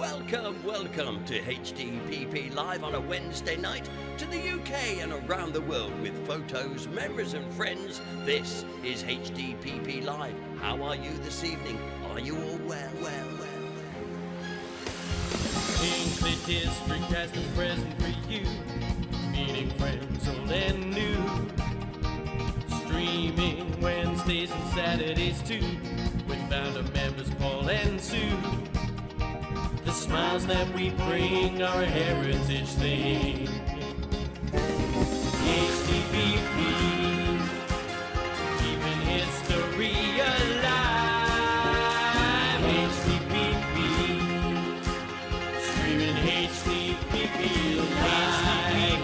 Welcome to HDPP Live on a Wednesday night to the UK and around the world with photos, memories and friends. This is HDPP Live. How are you this evening? Are you all well? Hinckley District past and present for you, meeting friends old and new. Streaming Wednesdays and Saturdays too, with founder members Paul and Sue. The smiles that we bring are a heritage thing. HDPP, keeping history alive. HDPP, streaming HDPP live.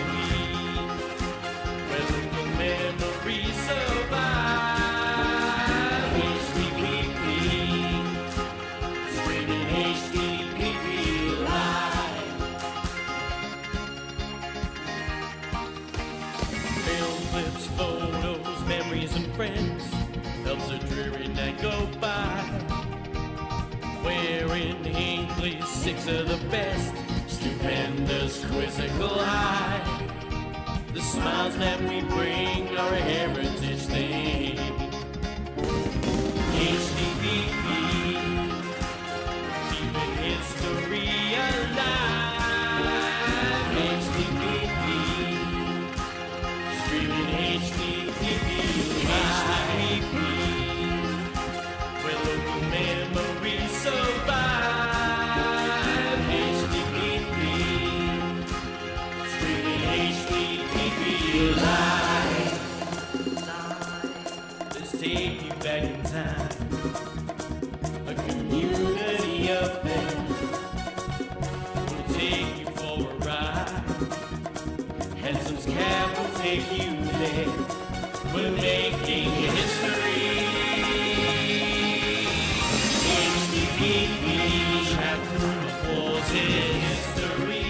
Where local memories survive. HDPP, streaming HDPP live. Film clips, photos, memories and friends helps a dreary night go by. Wearing Hinckley's six of the best, stupendous quizzical high. The smiles that we bring are a heritage thing. HDPP, keeping history alive. HDPP, streaming HDPP live. Where local memories survive. HDPP, streaming HDPP live. Let's take you back in time. A community affair. We'll take you for a ride. Handsom's cab will take you there. We're making history. HDPP, chapter applauses. History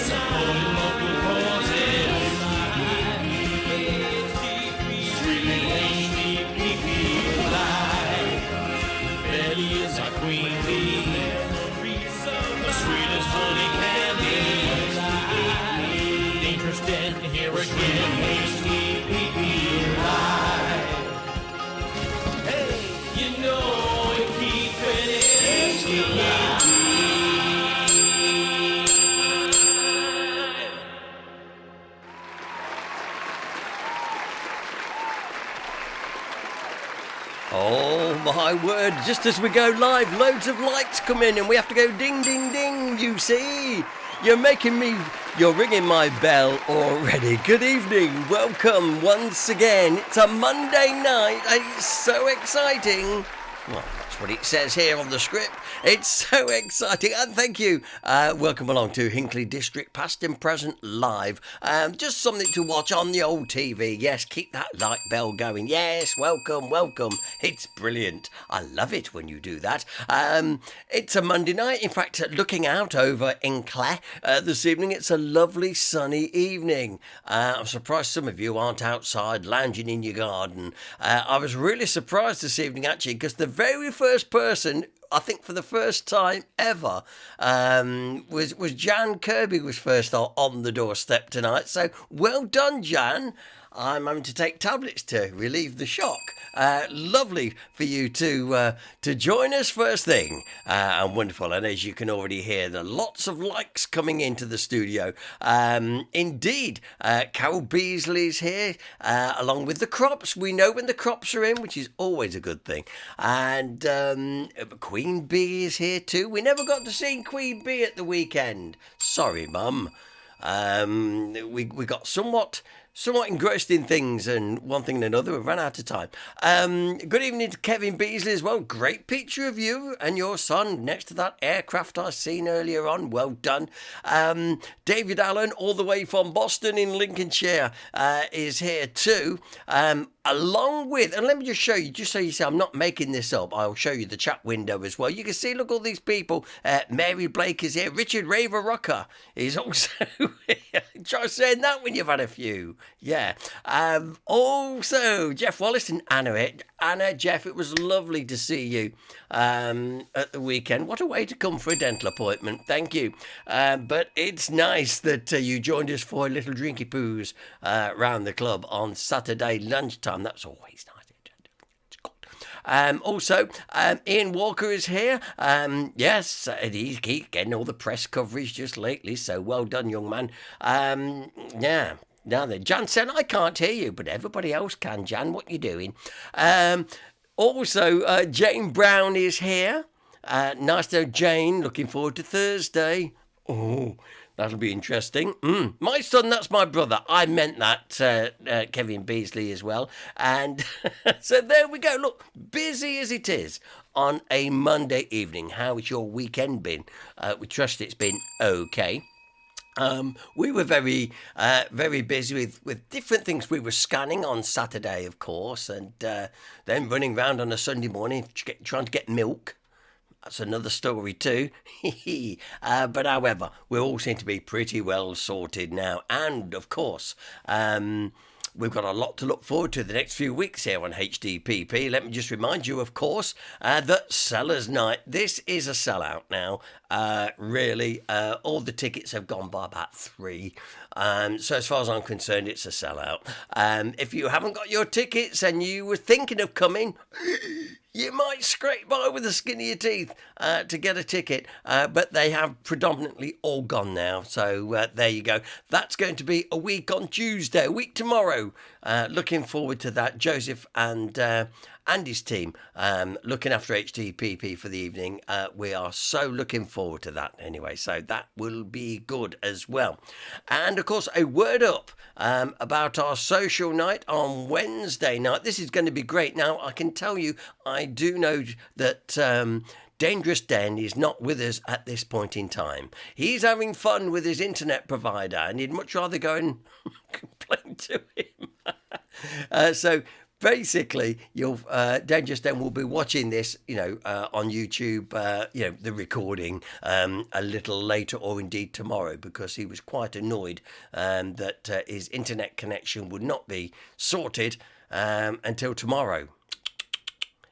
supporting local causes. Streaming HDPP live. Betty is our queen bee. The sweetest honey candy. Dangerous Den here again. HDPP live. Hey, you know we keep it HDPP. Oh my word, just as we go live, loads of lights come in and we have to go ding ding ding, you see. You're ringing my bell already. Good evening, welcome once again. It's a Monday night, it's so exciting. Well, that's what it says here on the script. It's so exciting, and thank you. Welcome along to Hinckley District, past and present live. Just something to watch on the old TV. Yes, keep that light bell going. Yes, welcome. It's brilliant. I love it when you do that. It's a Monday night. In fact, looking out over Hinckley this evening, it's a lovely sunny evening. I'm surprised some of you aren't outside lounging in your garden. I was really surprised this evening, actually, because the very first person, I think for the first time ever, was Jan Kirby was first on the doorstep tonight. So well done, Jan. I'm having to take tablets to relieve the shock. Lovely for you to join us first thing, and wonderful. And as you can already hear, there are lots of likes coming into the studio. Indeed, Carol Beasley's here, along with the crops. We know when the crops are in, which is always a good thing. And Queen Bee is here too. We never got to see Queen Bee at the weekend. Sorry, Mum. We got somewhat engrossed in things and one thing and another. We've run out of time. Good evening to Kevin Beasley as well. Great picture of you and your son next to that aircraft I seen earlier on. Well done. David Allen, all the way from Boston in Lincolnshire, is here too. Along with, and let me just show you, just so you see I'm not making this up, I'll show you the chat window as well. You can see, look, all these people. Mary Blake is here. Richard Raver Rocker is also here. Try saying that when you've had a few. Yeah. Also, Jeff Wallace and Anna. Anna, Jeff, it was lovely to see you at the weekend. What a way to come for a dental appointment. Thank you. But it's nice that you joined us for a little drinky poos round the club on Saturday lunchtime. That's always nice. Also, Ian Walker is here. Yes, he's getting all the press coverage just lately, so well done, young man. Yeah. Now then, Jan said, I can't hear you, but everybody else can. Jan, what you doing? Also, Jane Brown is here. Nice to know Jane. Looking forward to Thursday. Oh, that'll be interesting. My son, that's my brother. I meant that, Kevin Beasley as well. And so there we go. Look, busy as it is on a Monday evening. How has your weekend been? We trust it's been okay. We were very busy with different things. We were scanning on Saturday, of course, and then running around on a Sunday morning trying to get milk. That's another story too. But however, we all seem to be pretty well sorted now. And of course, we've got a lot to look forward to the next few weeks here on HDPP. Let me just remind you, of course, that Sellers Night. This is a sellout now. Really, all the tickets have gone by about 3. So as far as I'm concerned, it's a sellout. If you haven't got your tickets and you were thinking of coming, you might scrape by with the skin of your teeth to get a ticket, but they have predominantly all gone now. So there you go. That's going to be a week on Tuesday, a week tomorrow. Looking forward to that. Joseph and Andy's team looking after HDPP for the evening. We are so looking forward to that anyway. So that will be good as well. And of course, a word up about our social night on Wednesday night. This is going to be great. Now, I can tell you, I do know that Dangerous Dan is not with us at this point in time. He's having fun with his internet provider and he'd much rather go and complain to him. So basically, Dangerous Dan will be watching this, on YouTube, the recording a little later or indeed tomorrow, because he was quite annoyed that his internet connection would not be sorted until tomorrow.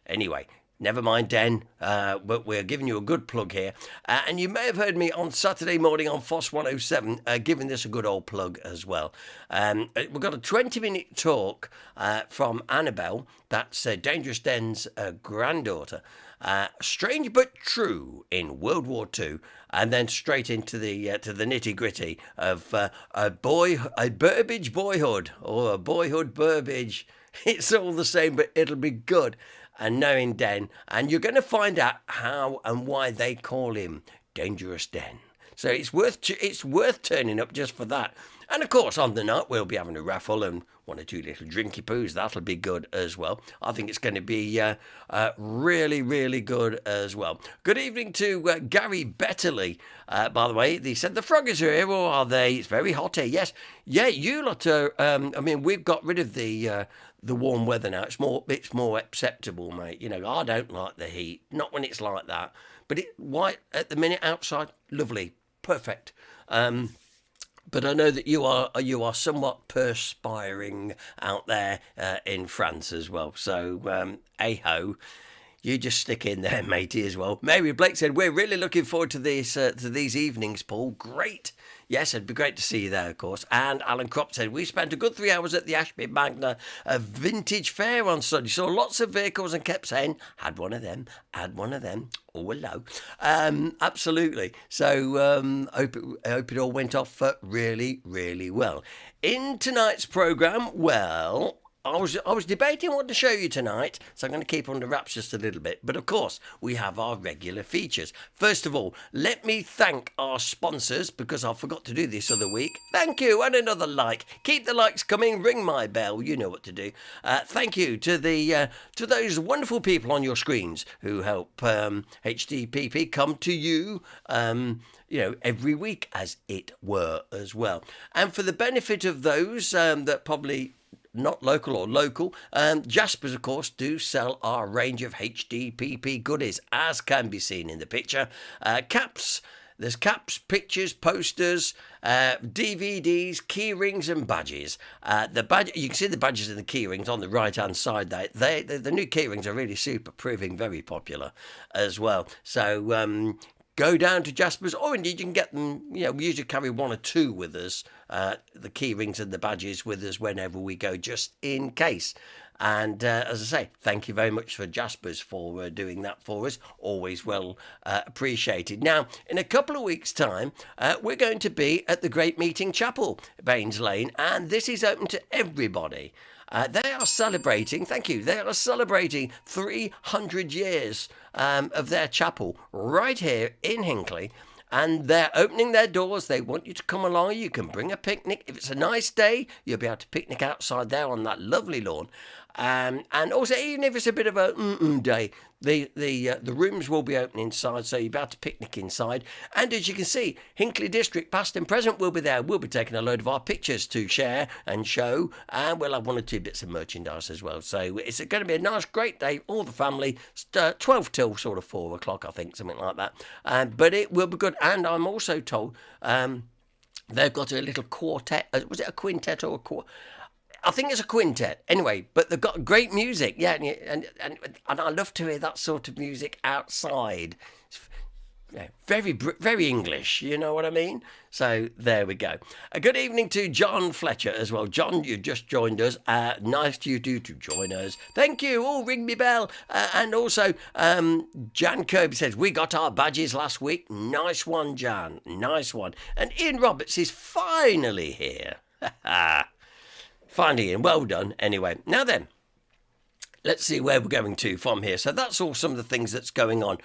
Anyway, never mind, Den, but we're giving you a good plug here. And you may have heard me on Saturday morning on FOSS 107 giving this a good old plug as well. We've got a 20-minute talk from Annabelle, that's Dangerous Den's granddaughter. Strange but true in World War II, and then straight into the to the nitty-gritty of a Burbage boyhood, or a boyhood Burbage. It's all the same, but it'll be good. And knowing Den, and you're going to find out how and why they call him Dangerous Den. So it's worth turning up just for that. And of course, on the night we'll be having a raffle and 1 or 2 little drinky poos. That'll be good as well. I think it's going to be really, really good as well. Good evening to Gary Betterley. By the way, they said the Froggies are here, or are they? It's very hot here. Yes, yeah. You lot are. We've got rid of the warm weather now. It's more acceptable, mate. I don't like the heat, not when it's like that. But white at the minute outside, lovely, perfect. But I know that you are somewhat perspiring out there in France as well. So, hey-ho, you just stick in there, matey, as well. Mary Blake said, we're really looking forward to these evenings, Paul. Great. Yes, it'd be great to see you there, of course. And Alan Cropp said, we spent a good 3 hours at the Ashby Magna Vintage Fair on Sunday. Saw lots of vehicles and kept saying, had one of them. Oh, hello. Absolutely. So I hope it all went off really, really well. In tonight's programme, well, I was debating what to show you tonight, so I'm going to keep under wraps just a little bit. But of course, we have our regular features. First of all, let me thank our sponsors, because I forgot to do this other week. Thank you, and another like. Keep the likes coming. Ring my bell. You know what to do. Thank you to those wonderful people on your screens who help HDPP come to you. Every week, as it were, as well. And for the benefit of those that probably not local, Jaspers, of course, do sell our range of HDPP goodies, as can be seen in the picture. Caps, There's caps, pictures, posters, DVDs, key rings and badges. The badge, you can see the badges and the key rings on the right-hand side there. The new key rings are really super, proving very popular as well. So go down to Jasper's, or indeed you can get them, we usually carry one or two with us, the key rings and the badges with us whenever we go, just in case. And as I say, thank you very much for Jasper's for doing that for us. Always well appreciated. Now, in a couple of weeks' time, we're going to be at the Great Meeting Chapel, Baines Lane, and this is open to everybody. They are celebrating, thank you, they are celebrating 300 years of their chapel right here in Hinckley. And they're opening their doors. They want you to come along. You can bring a picnic. If it's a nice day, you'll be able to picnic outside there on that lovely lawn. And also, even if it's a bit of a day, the rooms will be open inside, so you'll be able to picnic inside. And as you can see, Hinckley District, past and present, will be there. We'll be taking a load of our pictures to share and show, and we'll have one or two bits of merchandise as well. So it's going to be a nice, great day. All the family, 12 till sort of 4 o'clock, I think, something like that. But it will be good. And I'm also told they've got a little quartet. Was it a quintet or a quartet? I think it's a quintet. Anyway, but they've got great music. Yeah, and I love to hear that sort of music outside. It's very English, you know what I mean? So there we go. A good evening to John Fletcher as well. John, you just joined us. Nice to you to join us. Thank you. Oh, ring me bell. And also, Jan Kirby says, we got our badges last week. Nice one, Jan. Nice one. And Ian Roberts is finally here. Finally, and well done. Anyway, now then, let's see where we're going to from here. So that's all some of the things that's going on.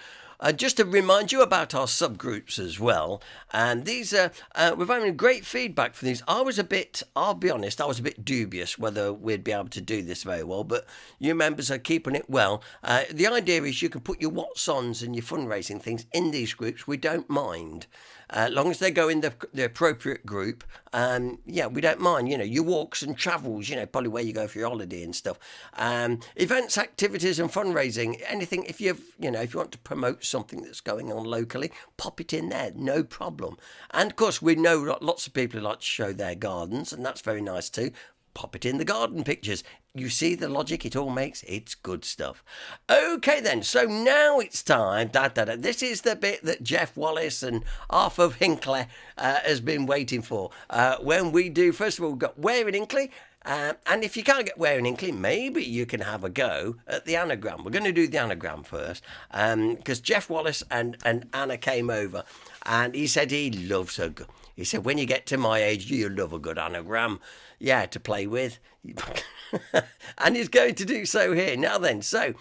Just to remind you about our subgroups as well. And these are, we've had great feedback for these. I'll be honest, I was a bit dubious whether we'd be able to do this very well, but you members are keeping it well. The idea is you can put your what's-ons and your fundraising things in these groups. We don't mind. As long as they go in the appropriate group, we don't mind, your walks and travels, probably where you go for your holiday and stuff. Events, activities and fundraising, anything, if you want to promote something that's going on locally, pop it in there, no problem. And of course, we know lots of people who like to show their gardens, and that's very nice too. Pop it in the garden pictures. You see the logic it all makes? It's good stuff. Okay then, so now it's time. This is the bit that Jeff Wallace and half of Hinckley has been waiting for. When we do, first of all, we've got Where in Hinckley. And if you can't get Where in Hinckley, maybe you can have a go at the anagram. We're going to do the anagram first, because Jeff Wallace and Anna came over, and he said he loves her. He said, when you get to my age, you love a good anagram, to play with. And he's going to do so here. Now then, so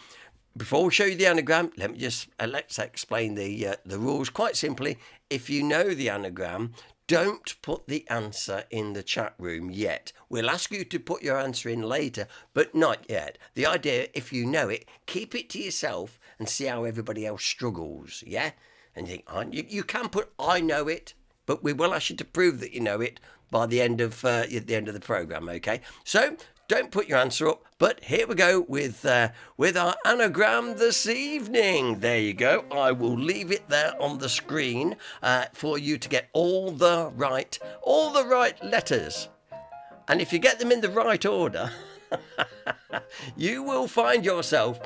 before we show you the anagram, let's explain the rules quite simply. If you know the anagram, don't put the answer in the chat room yet. We'll ask you to put your answer in later, but not yet. The idea, if you know it, keep it to yourself and see how everybody else struggles, yeah? And you think, you can put, I know it, but we will ask you to prove that you know it by the end of the programme, okay? So, don't put your answer up, but here we go with our anagram this evening. There you go. I will leave it there on the screen for you to get all the right letters. And if you get them in the right order, you will find yourself,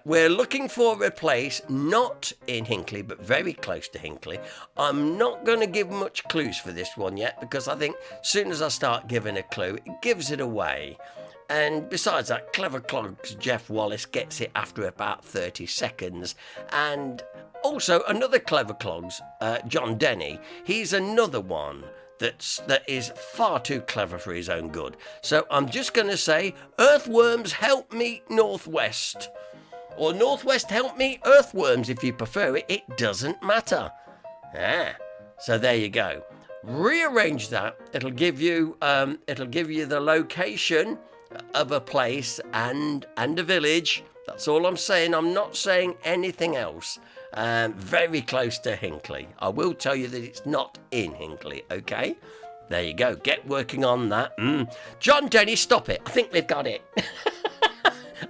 we're looking for a place not in Hinckley, but very close to Hinckley. I'm not going to give much clues for this one yet, because I think as soon as I start giving a clue, it gives it away. And besides that, Clever Clogs Jeff Wallace gets it after about 30 seconds. And also another Clever Clogs, John Denny, he's another one that is far too clever for his own good. So I'm just going to say, earthworms help me northwest. Or northwest help me earthworms if you prefer it. It doesn't matter. So there you go. Rearrange that. It'll give you the location of a place and a village. That's all I'm saying. I'm not saying anything else. Very close to Hinckley. I will tell you that it's not in Hinckley, okay? There you go. Get working on that. John Denny, stop it. I think they've got it.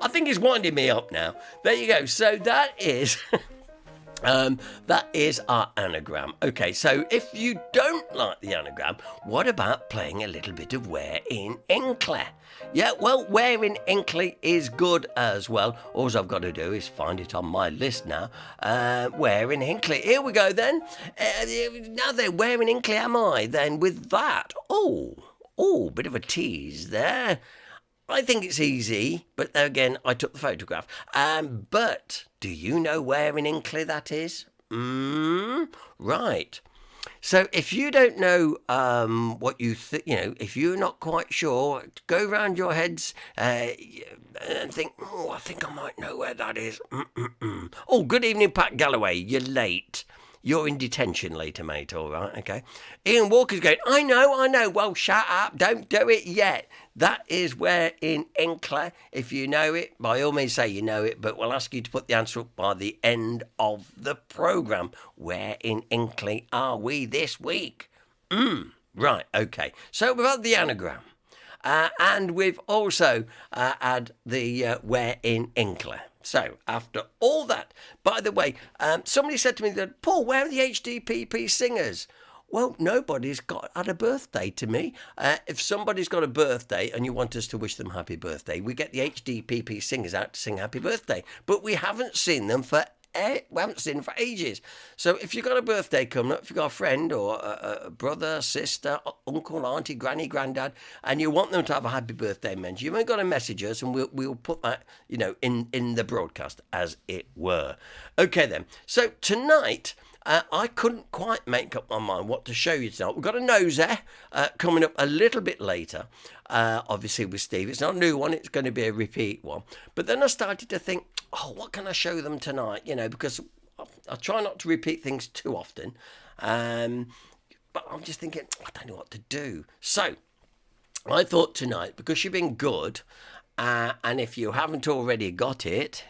I think he's winding me up now. There you go. So that is That is our anagram. Okay, so if you don't like the anagram, what about playing a little bit of Where in Hinckley? Yeah, well, Where in Hinckley is good as well. All I've got to do is find it on my list now. Where in Hinckley? Here we go then. Now then, where in Hinckley am I then with that? Oh, bit of a tease there. I think it's easy, but then again, I took the photograph. But do you know where in Hinckley that is? Right. So if you don't know what you think, if you're not quite sure, go round your heads and think, I think I might know where that is. Oh, good evening, Pat Galloway. You're late. You're in detention later, mate, all right, okay. Ian Walker's going, I know. Well, shut up. Don't do it yet. That is Where in Hinckley. If you know it, by all means say you know it, but we'll ask you to put the answer up by the end of the programme. Where in Hinckley are we this week? Right, okay. So we've had the anagram. And we've also had the Where in Hinckley. So, after all that, by the way, somebody said to me that, Paul, where are the HDPP singers? Well, nobody's had a birthday to me. If somebody's got a birthday and you want us to wish them happy birthday, we get the HDPP singers out to sing happy birthday. But we haven't seen them for ages. So if you've got a birthday coming up, if you've got a friend or a brother, sister, uncle, auntie, granny, granddad, and you want them to have a happy birthday mention, you've got to message us and we'll put that, in the broadcast, as it were. Okay then. So tonight, I couldn't quite make up my mind what to show you tonight. We've got a nosy coming up a little bit later, obviously with Steve. It's not a new one, it's going to be a repeat one. But then I started to think, what can I show them tonight? Because I try not to repeat things too often. But I'm just thinking, I don't know what to do. So I thought tonight, because you've been good, and if you haven't already got it,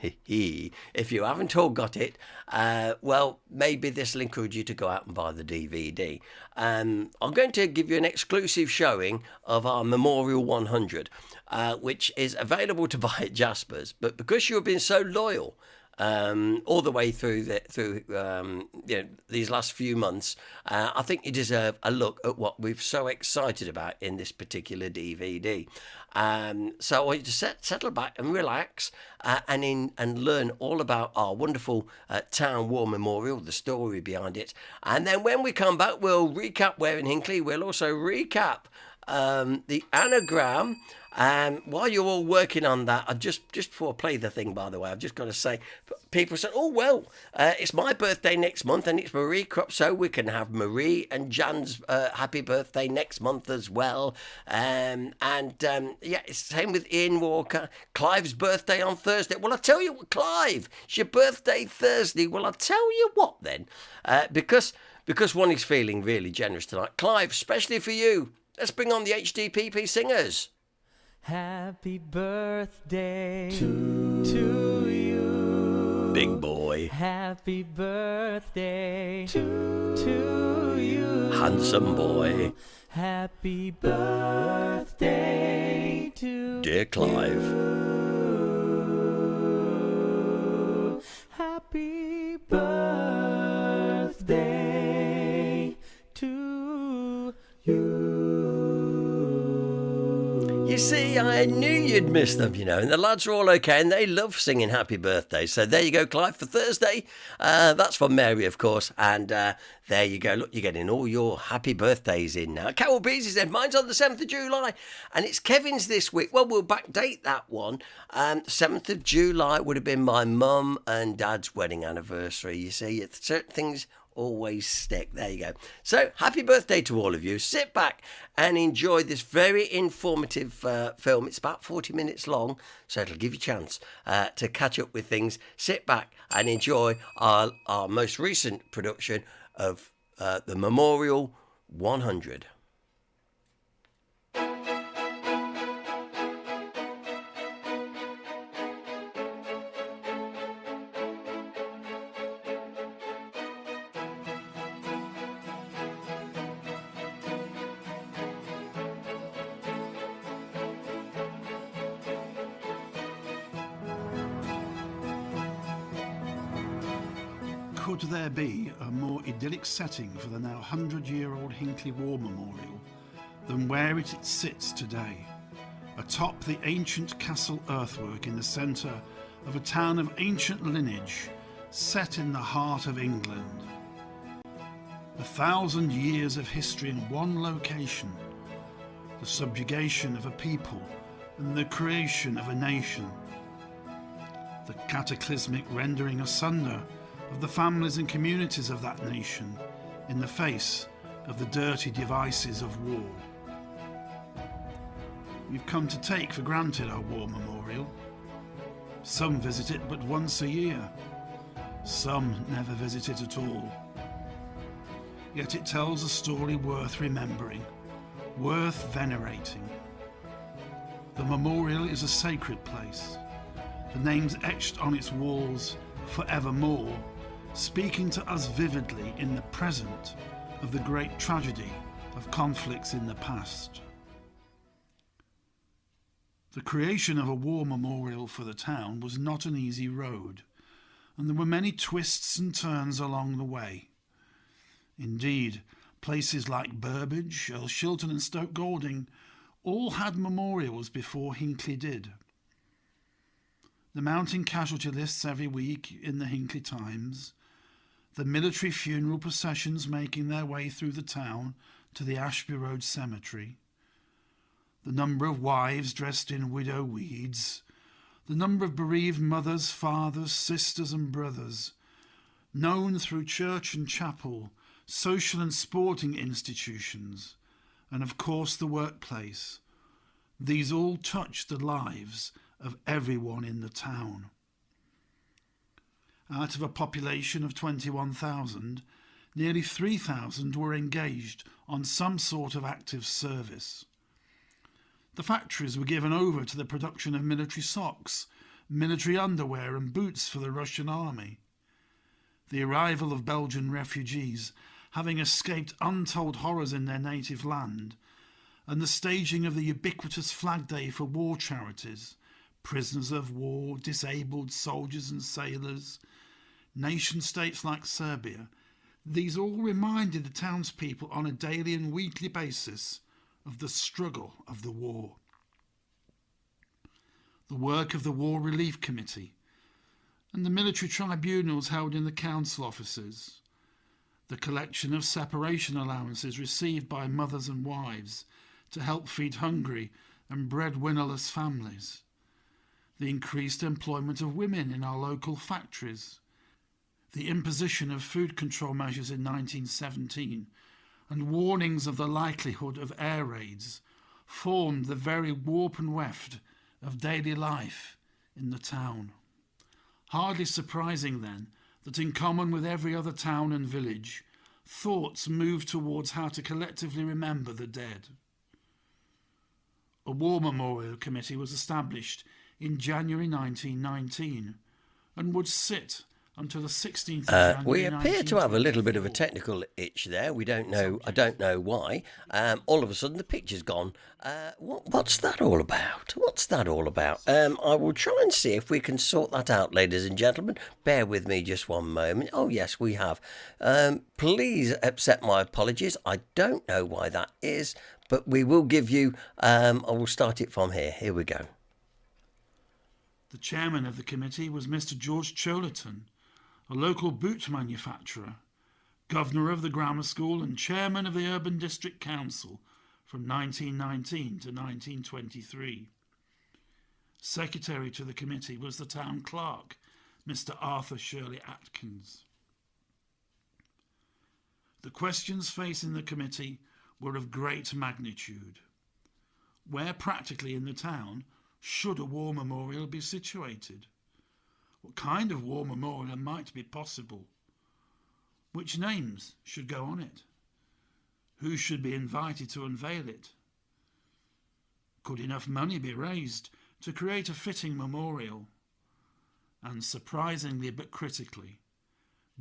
well, maybe this will encourage you to go out and buy the DVD. I'm going to give you an exclusive showing of our Memorial 100, which is available to buy at Jasper's. But because you've been so loyal all the way through these last few months, I think you deserve a look at what we're so excited about in this particular DVD. So I want you to settle back and relax and learn all about our wonderful Town War Memorial, the story behind it. And then when we come back, we'll recap Where in Hinckley. We'll also recap the anagram. While you're all working on that, I've just before I play the thing, by the way, I've just got to say, people said, it's my birthday next month and it's Marie Crop, so we can have Marie and Jan's happy birthday next month as well. It's the same with Ian Walker. Clive's birthday on Thursday. Well, I tell you what, Clive, it's your birthday Thursday. Well, I'll tell you what then, because one is feeling really generous tonight. Clive, especially for you, let's bring on the HDPP singers. Happy birthday to you. Big boy. Happy birthday to you. Handsome boy. Happy birthday to Dear Clive. you. Happy birthday to you. You see, I knew you'd miss them, and the lads are all okay, and they love singing happy birthday. So there you go, Clive, for Thursday. That's for Mary, of course, and there you go. Look, you're getting all your happy birthdays in now. Carol Beasley said, mine's on the 7th of July, and it's Kevin's this week. Well, we'll backdate that one. 7th of July would have been my mum and dad's wedding anniversary. You see, certain things always stick. There you go. So happy birthday to all of you. Sit back and enjoy this very informative film. It's about 40 minutes long, so it'll give you a chance to catch up with things. Sit back and enjoy our most recent production of the Memorial 100. could there be a more idyllic setting for the now 100-year-old Hinckley War Memorial than where it sits today, atop the ancient castle earthwork in the centre of a town of ancient lineage set in the heart of England. 1,000 years of history in one location, the subjugation of a people and the creation of a nation, the cataclysmic rendering asunder of the families and communities of that nation in the face of the dirty devices of war. We've come to take for granted our war memorial. Some visit it but once a year. Some never visit it at all. Yet it tells a story worth remembering, worth venerating. The memorial is a sacred place, the names etched on its walls forevermore, speaking to us vividly in the present of the great tragedy of conflicts in the past. The creation of a war memorial for the town was not an easy road, and there were many twists and turns along the way. Indeed, places like Burbage, Earl Shilton and Stoke Golding all had memorials before Hinckley did. The mounting casualty lists every week in the Hinckley Times, the military funeral processions making their way through the town to the Ashby Road Cemetery, the number of wives dressed in widow weeds, the number of bereaved mothers, fathers, sisters and brothers, known through church and chapel, social and sporting institutions, and of course the workplace. These all touched the lives of everyone in the town. Out of a population of 21,000, nearly 3,000 were engaged on some sort of active service. The factories were given over to the production of military socks, military underwear and boots for the Russian army. The arrival of Belgian refugees, having escaped untold horrors in their native land, and the staging of the ubiquitous Flag Day for war charities, prisoners of war, disabled soldiers and sailors, nation-states like Serbia, these all reminded the townspeople on a daily and weekly basis of the struggle of the war. The work of the War Relief Committee and the military tribunals held in the council offices, the collection of separation allowances received by mothers and wives to help feed hungry and breadwinnerless families, the increased employment of women in our local factories, the imposition of food control measures in 1917, and warnings of the likelihood of air raids formed the very warp and weft of daily life in the town. Hardly surprising then that in common with every other town and village, thoughts moved towards how to collectively remember the dead. A War Memorial Committee was established in January 1919 and would sit until the 16th of January. We appear to have a little bit of a technical itch there. We don't know. I don't know why. All of a sudden, the picture's gone. What's that all about? What's that all about? I will try and see if we can sort that out, ladies and gentlemen. Bear with me just one moment. Oh, yes, we have. Please accept my apologies. I don't know why that is, but we will give you... I will start it from here. Here we go. The chairman of the committee was Mr. George Cholerton, a local boot manufacturer, governor of the grammar school and chairman of the Urban District Council from 1919 to 1923. Secretary to the committee was the town clerk, Mr. Arthur Shirley Atkins. The questions facing the committee were of great magnitude. Where practically in the town should a war memorial be situated? What kind of war memorial might be possible? Which names should go on it? Who should be invited to unveil it? Could enough money be raised to create a fitting memorial? And surprisingly but critically,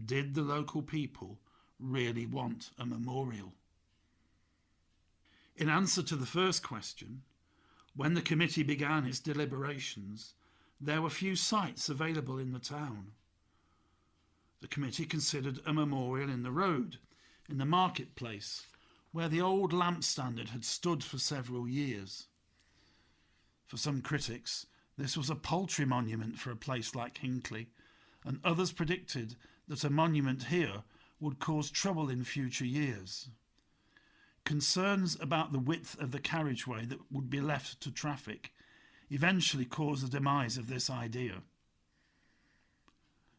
did the local people really want a memorial? In answer to the first question, when the committee began its deliberations, there were few sites available in the town. The committee considered a memorial in the road, in the marketplace, where the old lamp standard had stood for several years. For some critics, this was a paltry monument for a place like Hinckley, and others predicted that a monument here would cause trouble in future years. Concerns about the width of the carriageway that would be left to traffic eventually caused the demise of this idea.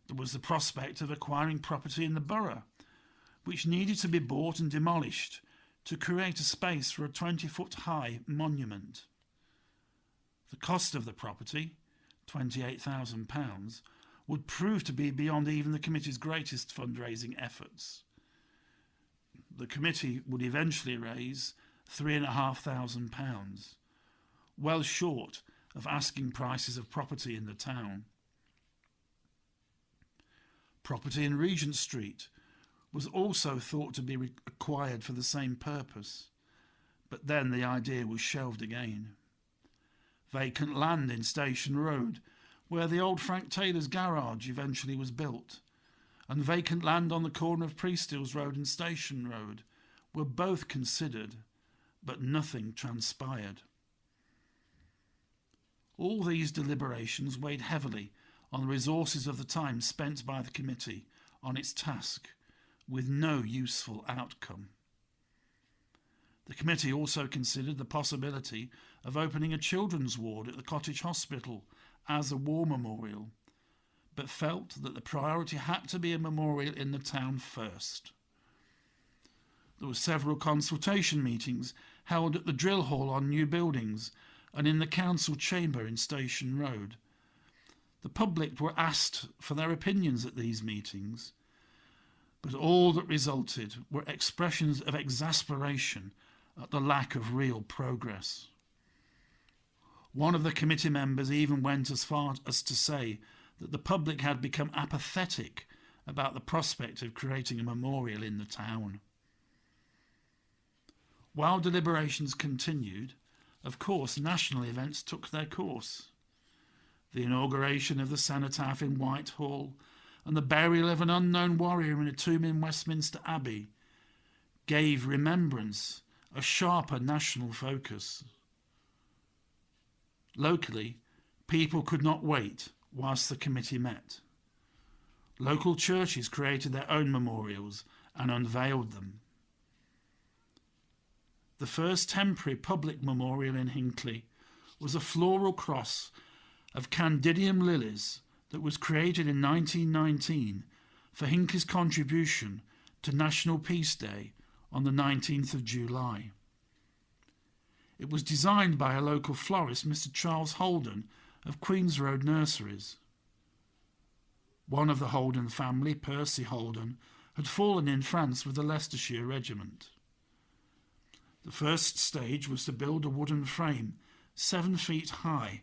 There was the prospect of acquiring property in the borough, which needed to be bought and demolished to create a space for a 20-foot-high monument. The cost of the property, £28,000, would prove to be beyond even the committee's greatest fundraising efforts. The committee would eventually raise £3,500, well short of asking prices of property in the town. Property in Regent Street was also thought to be acquired for the same purpose, but then the idea was shelved again. Vacant land in Station Road, where the old Frank Taylor's garage eventually was built, and vacant land on the corner of Priesthills Road and Station Road were both considered, but nothing transpired. All these deliberations weighed heavily on the resources of the time spent by the committee on its task, with no useful outcome. The committee also considered the possibility of opening a children's ward at the Cottage Hospital as a war memorial, but felt that the priority had to be a memorial in the town first. There were several consultation meetings held at the drill hall on new buildings and in the council chamber in Station Road. The public were asked for their opinions at these meetings, but all that resulted were expressions of exasperation at the lack of real progress. One of the committee members even went as far as to say that the public had become apathetic about the prospect of creating a memorial in the town. While deliberations continued, of course, national events took their course. The inauguration of the cenotaph in Whitehall and the burial of an unknown warrior in a tomb in Westminster Abbey gave remembrance a sharper national focus. Locally, people could not wait whilst the committee met. Local churches created their own memorials and unveiled them. The first temporary public memorial in Hinckley was a floral cross of Candidium lilies that was created in 1919 for Hinckley's contribution to National Peace Day on the 19th of July. It was designed by a local florist, Mr. Charles Holden of Queen's Road Nurseries. One of the Holden family, Percy Holden, had fallen in France with the Leicestershire Regiment. The first stage was to build a wooden frame 7 feet high,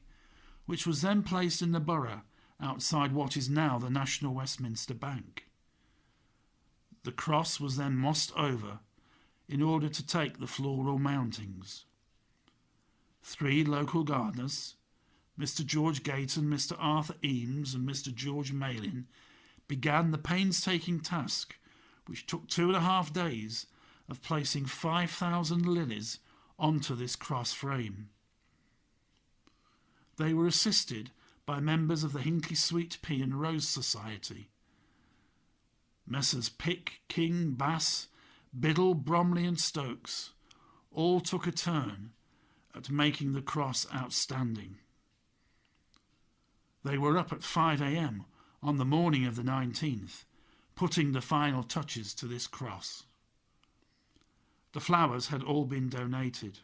which was then placed in the borough outside what is now the National Westminster Bank. The cross was then mossed over in order to take the floral mountings. 3 local gardeners, Mr. George Gayton, Mr. Arthur Eames and Mr. George Malin, began the painstaking task, which took 2.5 days, of placing 5,000 lilies onto this cross frame. They were assisted by members of the Hinckley Sweet Pea and Rose Society. Messrs. Pick, King, Bass, Biddle, Bromley and Stokes all took a turn at making the cross outstanding. They were up at 5 a.m. on the morning of the 19th, putting the final touches to this cross. The flowers had all been donated.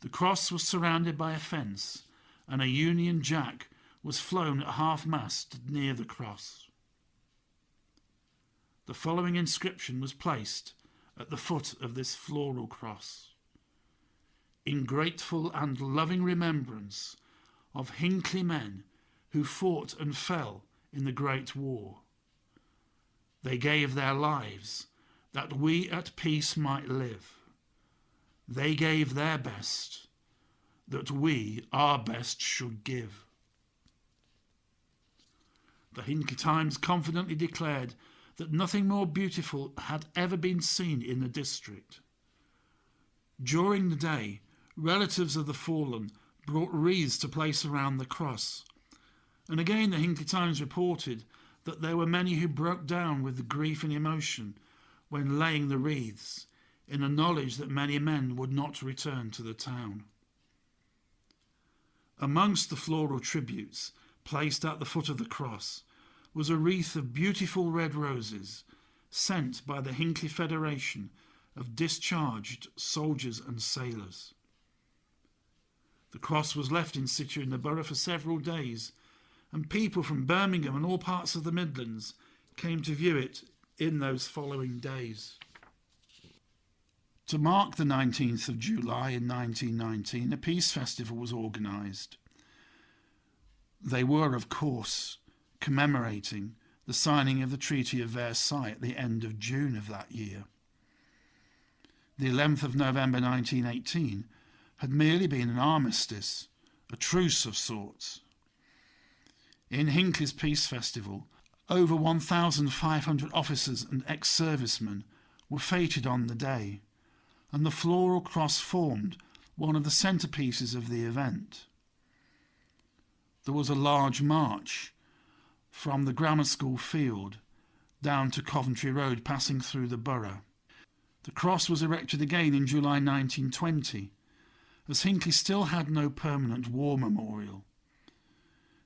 The cross was surrounded by a fence, and a Union Jack was flown at half-mast near the cross. The following inscription was placed at the foot of this floral cross: "In grateful and loving remembrance of Hinckley men who fought and fell in the Great War. They gave their lives that we at peace might live. They gave their best, that we our best should give." The Hinckley Times confidently declared that nothing more beautiful had ever been seen in the district. During the day, relatives of the fallen brought wreaths to place around the cross, and again the Hinckley Times reported that there were many who broke down with the grief and emotion when laying the wreaths, in the knowledge that many men would not return to the town. Amongst the floral tributes placed at the foot of the cross was a wreath of beautiful red roses sent by the Hinckley Federation of Discharged Soldiers and Sailors. The cross was left in situ in the borough for several days, and people from Birmingham and all parts of the Midlands came to view it in those following days. To mark the 19th of July in 1919, a peace festival was organised. They were, of course, commemorating the signing of the Treaty of Versailles at the end of June of that year. The 11th of November 1918 had merely been an armistice, a truce of sorts. In Hinckley's Peace Festival, over 1,500 officers and ex-servicemen were feted on the day, and the floral cross formed one of the centrepieces of the event. There was a large march from the grammar school field down to Coventry Road, passing through the borough. The cross was erected again in July 1920, as Hinckley still had no permanent war memorial.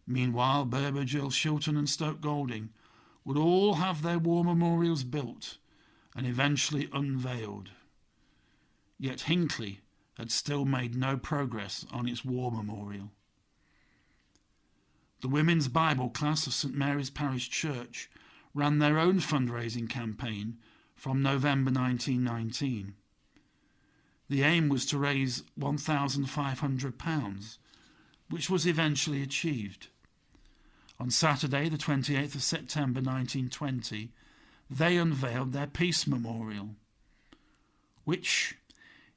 Meanwhile, Burbage, Shilton and Stoke Golding would all have their war memorials built and eventually unveiled. Yet Hinckley had still made no progress on its war memorial. The Women's Bible class of St Mary's Parish Church ran their own fundraising campaign from November 1919. The aim was to raise £1,500, which was eventually achieved. On Saturday, the 28th of September 1920, they unveiled their Peace Memorial, which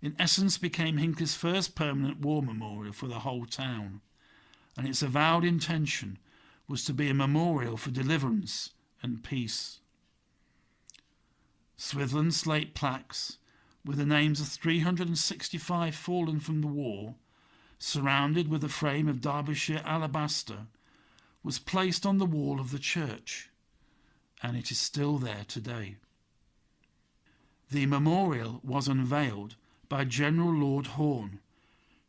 in essence became Hinckley's first permanent war memorial for the whole town, and its avowed intention was to be a memorial for deliverance and peace. Swithland slate plaques with the names of 365 fallen from the war, surrounded with a frame of Derbyshire alabaster, was placed on the wall of the church, and it is still there today. The memorial was unveiled by General Lord Horne,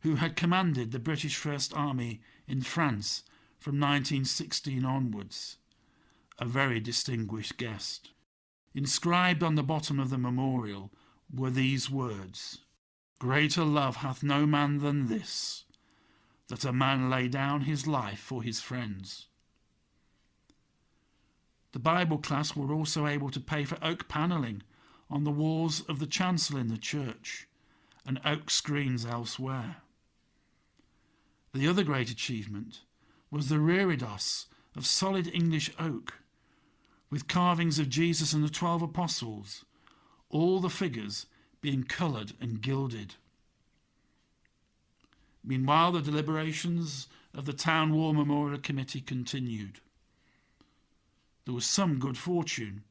who had commanded the British First Army in France from 1916 onwards, a very distinguished guest. Inscribed on the bottom of the memorial were these words: "Greater love hath no man than this, that a man lay down his life for his friends." The Bible class were also able to pay for oak panelling on the walls of the chancel in the church and oak screens elsewhere. The other great achievement was the reredos of solid English oak, with carvings of Jesus and the 12 apostles, all the figures being coloured and gilded. Meanwhile, the deliberations of the Town War Memorial Committee continued. There was some good fortune,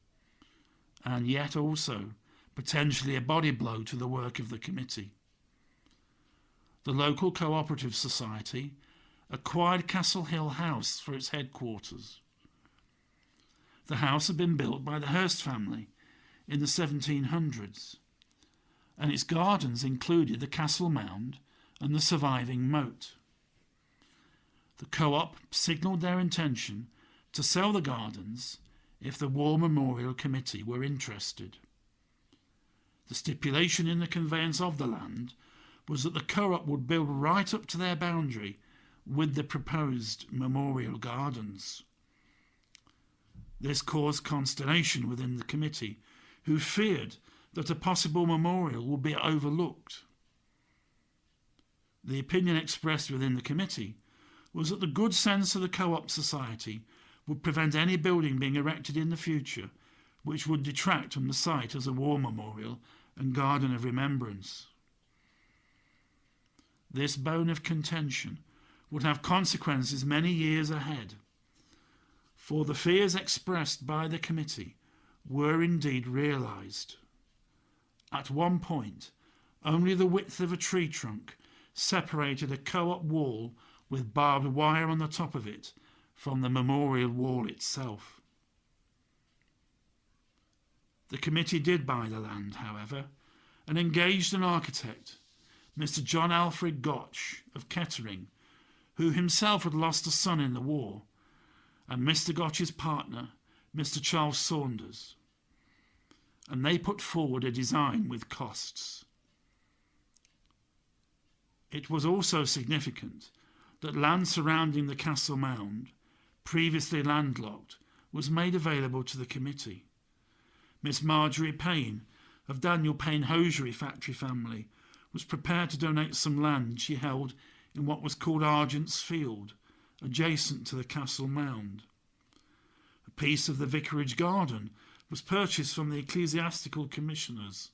and yet also potentially a body blow to the work of the committee. The local cooperative society acquired Castle Hill House for its headquarters. The house had been built by the Hurst family in the 1700s, and its gardens included the castle mound and the surviving moat. The co-op signalled their intention to sell the gardens if the War Memorial Committee were interested. The stipulation in the conveyance of the land was that the co-op would build right up to their boundary with the proposed memorial gardens. This caused consternation within the committee, who feared that a possible memorial would be overlooked. The opinion expressed within the committee was that the good sense of the co-op society would prevent any building being erected in the future which would detract from the site as a war memorial and garden of remembrance. This bone of contention would have consequences many years ahead. For the fears expressed by the committee were indeed realised. At one point, only the width of a tree trunk separated a co-op wall with barbed wire on the top of it from the memorial wall itself. The committee did buy the land, however, and engaged an architect, Mr. John Alfred Gotch of Kettering, who himself had lost a son in the war, and Mr. Gotch's partner, Mr. Charles Saunders, and they put forward a design with costs. It was also significant that land surrounding the castle mound, previously landlocked, was made available to the committee. Miss Marjorie Payne, of Daniel Payne hosiery factory family, was prepared to donate some land she held in what was called Argent's Field, adjacent to the castle mound. A piece of the vicarage garden was purchased from the ecclesiastical commissioners,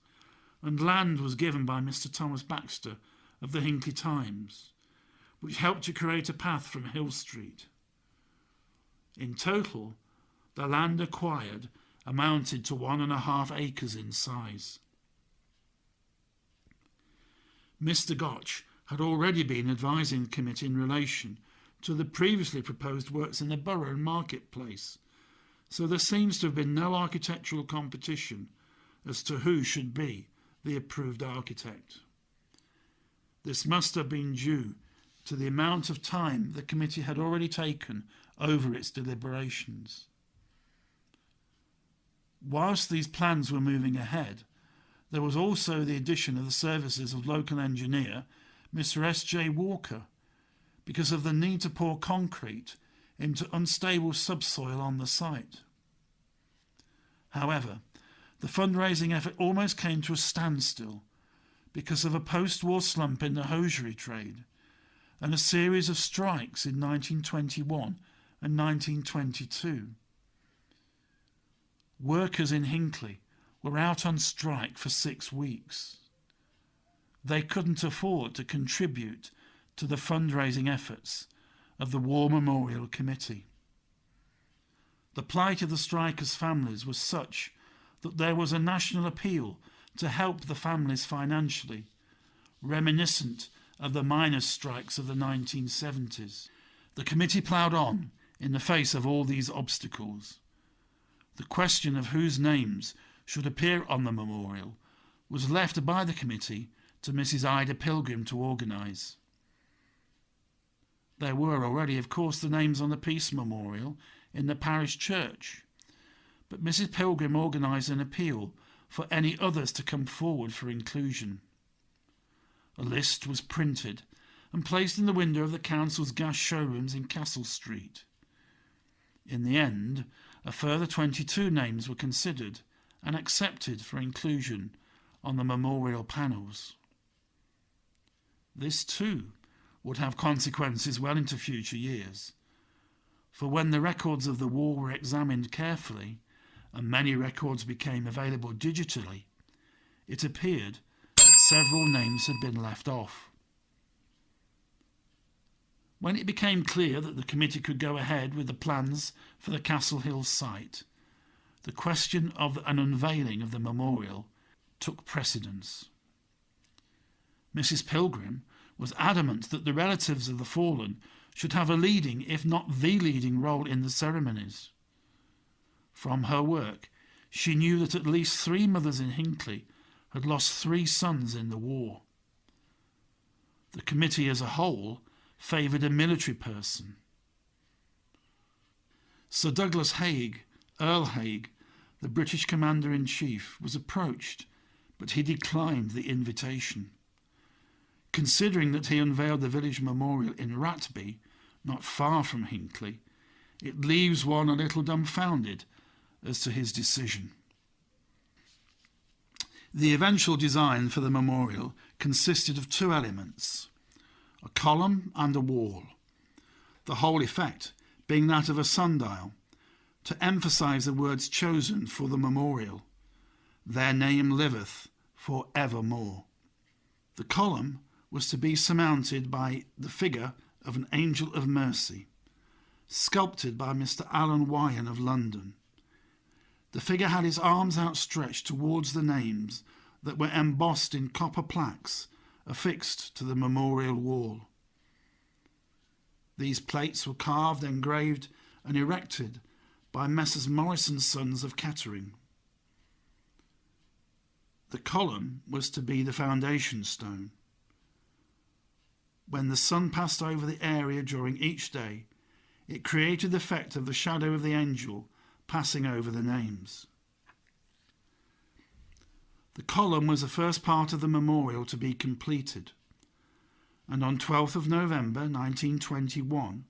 and land was given by Mr. Thomas Baxter of the Hinckley Times, which helped to create a path from Hill Street. In total, the land acquired amounted to 1.5 acres in size. Mr. Gotch had already been advising the committee in relation to the previously proposed works in the borough and marketplace, so there seems to have been no architectural competition as to who should be the approved architect. This must have been due to the amount of time the committee had already taken over its deliberations. Whilst these plans were moving ahead, there was also the addition of the services of local engineer Mr. S.J. Walker, because of the need to pour concrete into unstable subsoil on the site. However, the fundraising effort almost came to a standstill because of a post-war slump in the hosiery trade and a series of strikes in 1921 and 1922. Workers in Hinckley were out on strike for 6 weeks. They couldn't afford to contribute to the fundraising efforts of the War Memorial Committee. The plight of the strikers' families was such that there was a national appeal to help the families financially, reminiscent of the miners' strikes of the 1970s. The committee ploughed on in the face of all these obstacles. The question of whose names should appear on the memorial was left by the committee to Mrs. Ida Pilgrim to organise. There were already, of course, the names on the Peace Memorial in the parish church, but Mrs. Pilgrim organised an appeal for any others to come forward for inclusion. A list was printed and placed in the window of the council's gas showrooms in Castle Street. In the end, a further 22 names were considered and accepted for inclusion on the memorial panels. This too would have consequences well into future years, for when the records of the war were examined carefully and many records became available digitally, it appeared that several names had been left off. When it became clear that the committee could go ahead with the plans for the Castle Hill site, the question of an unveiling of the memorial took precedence. Mrs. Pilgrim was adamant that the relatives of the fallen should have a leading, if not the leading, role in the ceremonies. From her work, she knew that at least 3 mothers in Hinckley had lost 3 sons in the war. The committee as a whole favoured a military person. Sir Douglas Haig, Earl Haig, the British Commander-in-Chief, was approached, but he declined the invitation. Considering that he unveiled the village memorial in Ratby, not far from Hinckley, it leaves one a little dumbfounded as to his decision. The eventual design for the memorial consisted of 2 elements, a column and a wall, the whole effect being that of a sundial, to emphasise the words chosen for the memorial, "Their name liveth for evermore." The column was to be surmounted by the figure of an angel of mercy, sculpted by Mr. Alan Wyan of London. The figure had his arms outstretched towards the names that were embossed in copper plaques affixed to the memorial wall. These plates were carved, engraved and erected by Messrs. Morris and Sons of Kettering. The column was to be the foundation stone. When the sun passed over the area during each day, it created the effect of the shadow of the angel passing over the names. The column was the first part of the memorial to be completed, and on 12th of November 1921,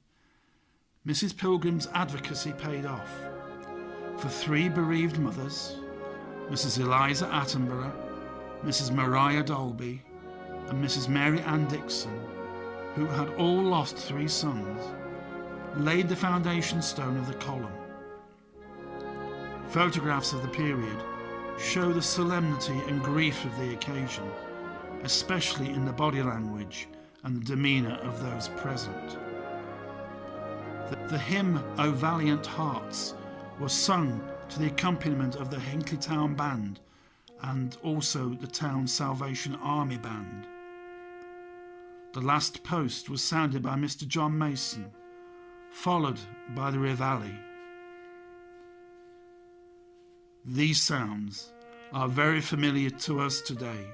Mrs. Pilgrim's advocacy paid off for 3 bereaved mothers, Mrs. Eliza Attenborough, Mrs. Maria Dolby, and Mrs. Mary Ann Dixon, who had all lost 3 sons, laid the foundation stone of the column. Photographs of the period show the solemnity and grief of the occasion, especially in the body language and the demeanour of those present. The hymn "O Valiant Hearts" was sung to the accompaniment of the Hinckley Town Band and also the town Salvation Army Band. The last post was sounded by Mr. John Mason, followed by the Reveille. These sounds are very familiar to us today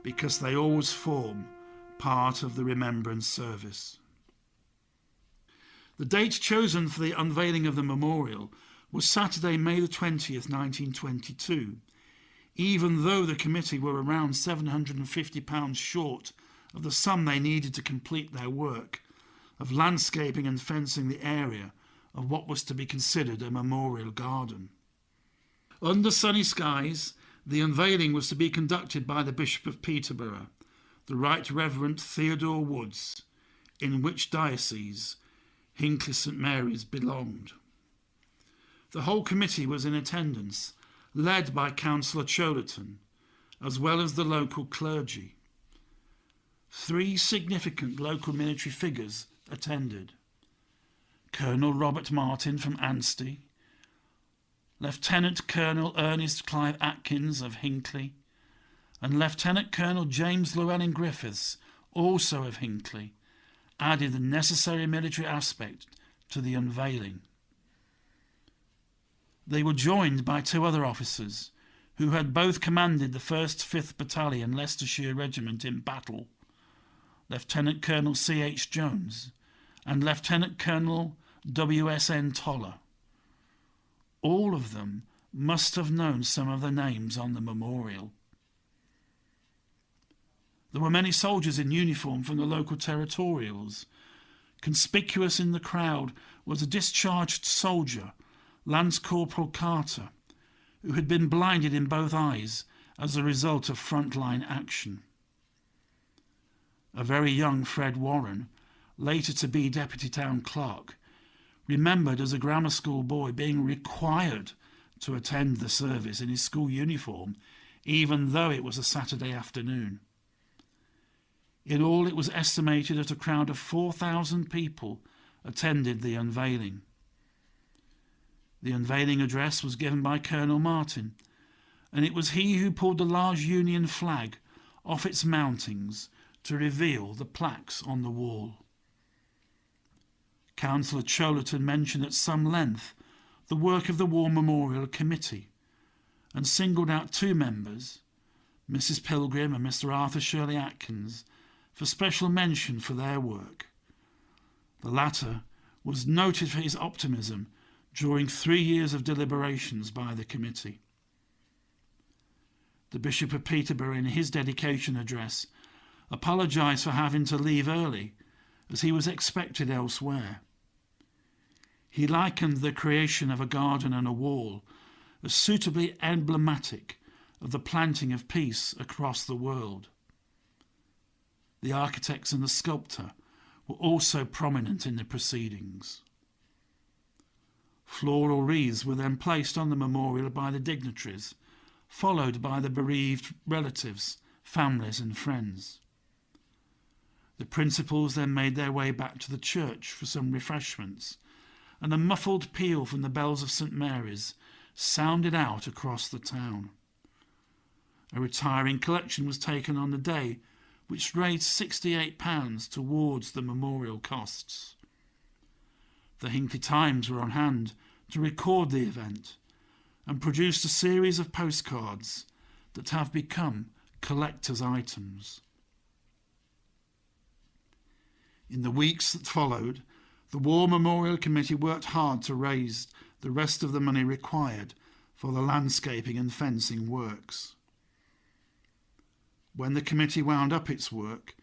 because they always form part of the remembrance service. The date chosen for the unveiling of the memorial was Saturday, May the 20th, 1922, even though the committee were around £750 short of the sum they needed to complete their work of landscaping and fencing the area of what was to be considered a memorial garden. Under sunny skies, the unveiling was to be conducted by the Bishop of Peterborough, the Right Reverend Theodore Woods, in which diocese Hinckley St Mary's belonged. The whole committee was in attendance, led by Councillor Cholerton, as well as the local clergy. 3 significant local military figures attended: Colonel Robert Martin from Anstey, Lieutenant Colonel Ernest Clive Atkins of Hinckley, and Lieutenant Colonel James Llewellyn Griffiths, also of Hinckley, added the necessary military aspect to the unveiling. They were joined by 2 other officers who had both commanded the 1st 5th Battalion Leicestershire Regiment in battle, Lieutenant Colonel C.H. Jones and Lieutenant Colonel W.S.N. Toller. All of them must have known some of the names on the memorial. There were many soldiers in uniform from the local territorials. Conspicuous in the crowd was a discharged soldier, Lance Corporal Carter, who had been blinded in both eyes as a result of frontline action. A very young Fred Warren, later to be Deputy Town Clerk, remembered as a grammar school boy being required to attend the service in his school uniform, even though it was a Saturday afternoon. In all, it was estimated that a crowd of 4,000 people attended the unveiling. The unveiling address was given by Colonel Martin, and it was he who pulled the large Union flag off its mountings to reveal the plaques on the wall. Councillor Cholerton mentioned at some length the work of the War Memorial Committee and singled out 2 members, Mrs. Pilgrim and Mr. Arthur Shirley Atkins, for special mention for their work. The latter was noted for his optimism during 3 years of deliberations by the committee. The Bishop of Peterborough, in his dedication address, apologised for having to leave early, as he was expected elsewhere. He likened the creation of a garden and a wall as suitably emblematic of the planting of peace across the world. The architects and the sculptor were also prominent in the proceedings. Floral wreaths were then placed on the memorial by the dignitaries, followed by the bereaved relatives, families and friends. The principals then made their way back to the church for some refreshments and a muffled peal from the bells of St Mary's sounded out across the town. A retiring collection was taken on the day, which raised £68 towards the memorial costs. The Hinckley Times were on hand to record the event and produced a series of postcards that have become collector's items. In the weeks that followed, the War Memorial Committee worked hard to raise the rest of the money required for the landscaping and fencing works. When the committee wound up its work,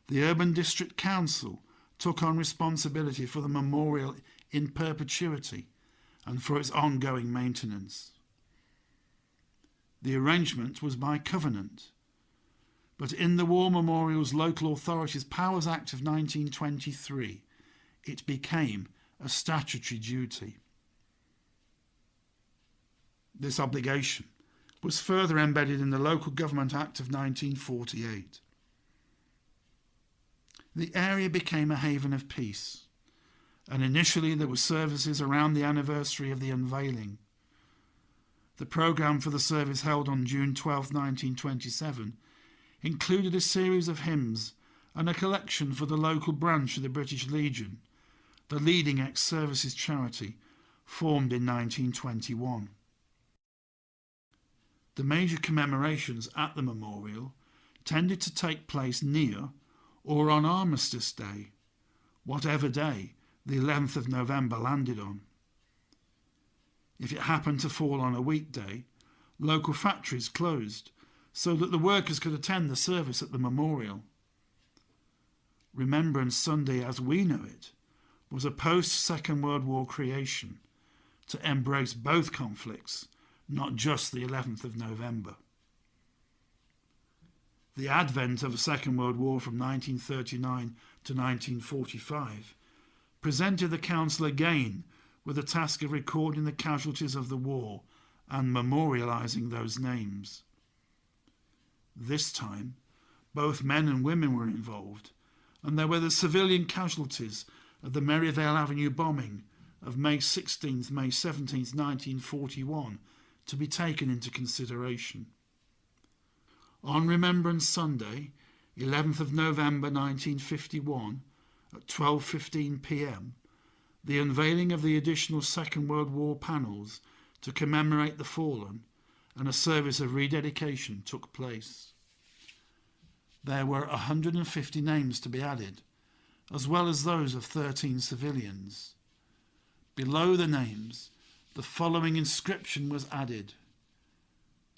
the Urban District Council took on responsibility for the memorial in perpetuity and for its ongoing maintenance. The arrangement was by covenant, but in the War Memorial's Local Authorities Powers Act of 1923, it became a statutory duty. This obligation was further embedded in the Local Government Act of 1948. The area became a haven of peace, and initially there were services around the anniversary of the unveiling. The programme for the service held on June 12, 1927, included a series of hymns and a collection for the local branch of the British Legion, the leading ex-services charity formed in 1921. The major commemorations at the memorial tended to take place near or on Armistice Day, whatever day the 11th of November landed on. If it happened to fall on a weekday, local factories closed so that the workers could attend the service at the memorial. Remembrance Sunday as we know it was a post-Second World War creation to embrace both conflicts, not just the 11th of November. The advent of the Second World War from 1939 to 1945 presented the Council again with the task of recording the casualties of the war and memorialising those names. This time, both men and women were involved, and there were the civilian casualties of the Merivale Avenue bombing of May 16th, May 17th, 1941 to be taken into consideration. On Remembrance Sunday, 11th of November 1951, at 12:15 p.m, the unveiling of the additional Second World War panels to commemorate the fallen and a service of rededication took place. There were 150 names to be added, as well as those of 13 civilians. Below the names, the following inscription was added.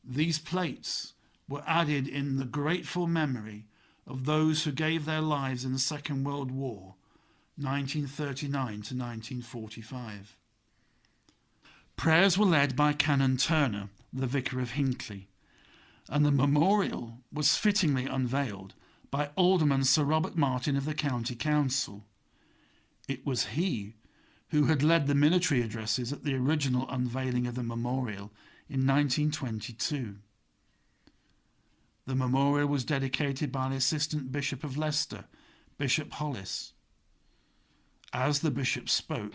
These plates were added in the grateful memory of those who gave their lives in the Second World War, 1939 to 1945. Prayers were led by Canon Turner, the Vicar of Hinckley, and the memorial was fittingly unveiled by Alderman Sir Robert Martin of the County Council. It was he who had led the military addresses at the original unveiling of the memorial in 1922. The memorial was dedicated by the Assistant Bishop of Leicester, Bishop Hollis. As the bishop spoke,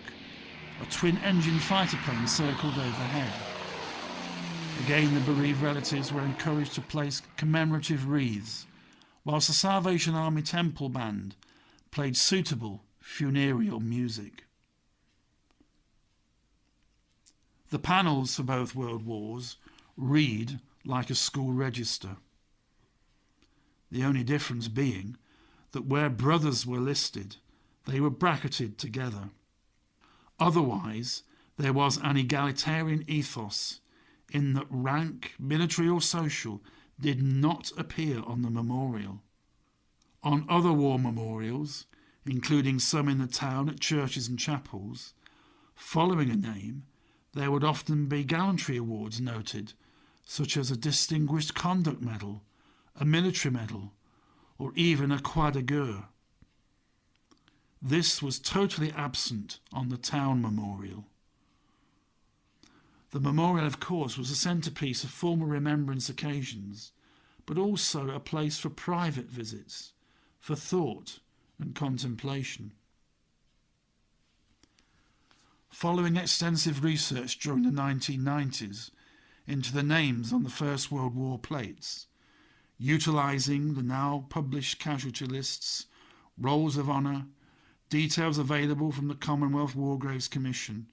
a twin-engine fighter plane circled overhead. Again, the bereaved relatives were encouraged to place commemorative wreaths, whilst the Salvation Army Temple Band played suitable funereal music. The panels for both World Wars read like a school register. The only difference being that where brothers were listed, they were bracketed together. Otherwise, there was an egalitarian ethos in that rank, military or social, did not appear on the memorial. On other war memorials, including some in the town at churches and chapels, following a name, there would often be gallantry awards noted, such as a Distinguished Conduct Medal, a military medal, or even a Croix de Guerre. This was totally absent on the town memorial. The memorial, of course, was a centrepiece of formal remembrance occasions, but also a place for private visits, for thought and contemplation. Following extensive research during the 1990s into the names on the First World War plates, utilising the now published casualty lists, rolls of honour, details available from the Commonwealth War Graves Commission,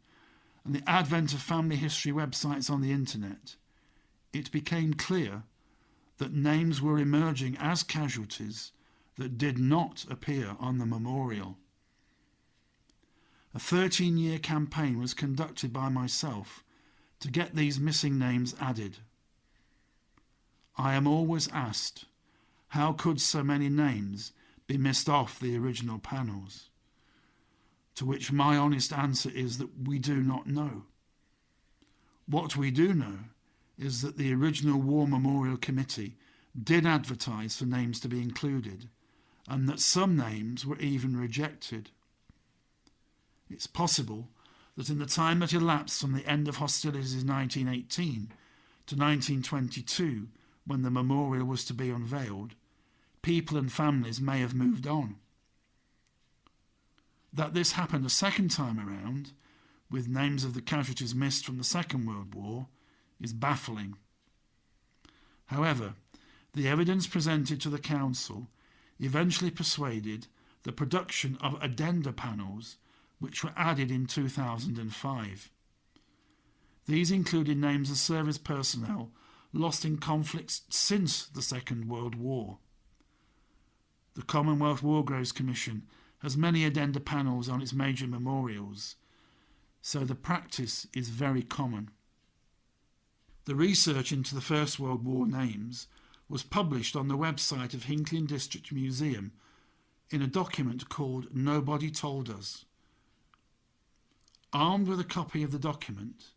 and the advent of family history websites on the internet, it became clear that names were emerging as casualties that did not appear on the memorial. A 13-year campaign was conducted by myself to get these missing names added. I am always asked, how could so many names be missed off the original panels? To which my honest answer is that we do not know. What we do know is that the original War Memorial Committee did advertise for names to be included, and that some names were even rejected. It's possible that in the time that elapsed from the end of hostilities in 1918 to 1922, when the memorial was to be unveiled, people and families may have moved on. That this happened a second time around, with names of the casualties missed from the Second World War, is baffling. However, the evidence presented to the Council eventually persuaded the production of addenda panels which were added in 2005. These included names of service personnel lost in conflicts since the Second World War. The Commonwealth War Graves Commission has many addenda panels on its major memorials, so the practice is very common. The research into the First World War names was published on the website of Hinckley District Museum in a document called Nobody Told Us. Armed with a copy of the document,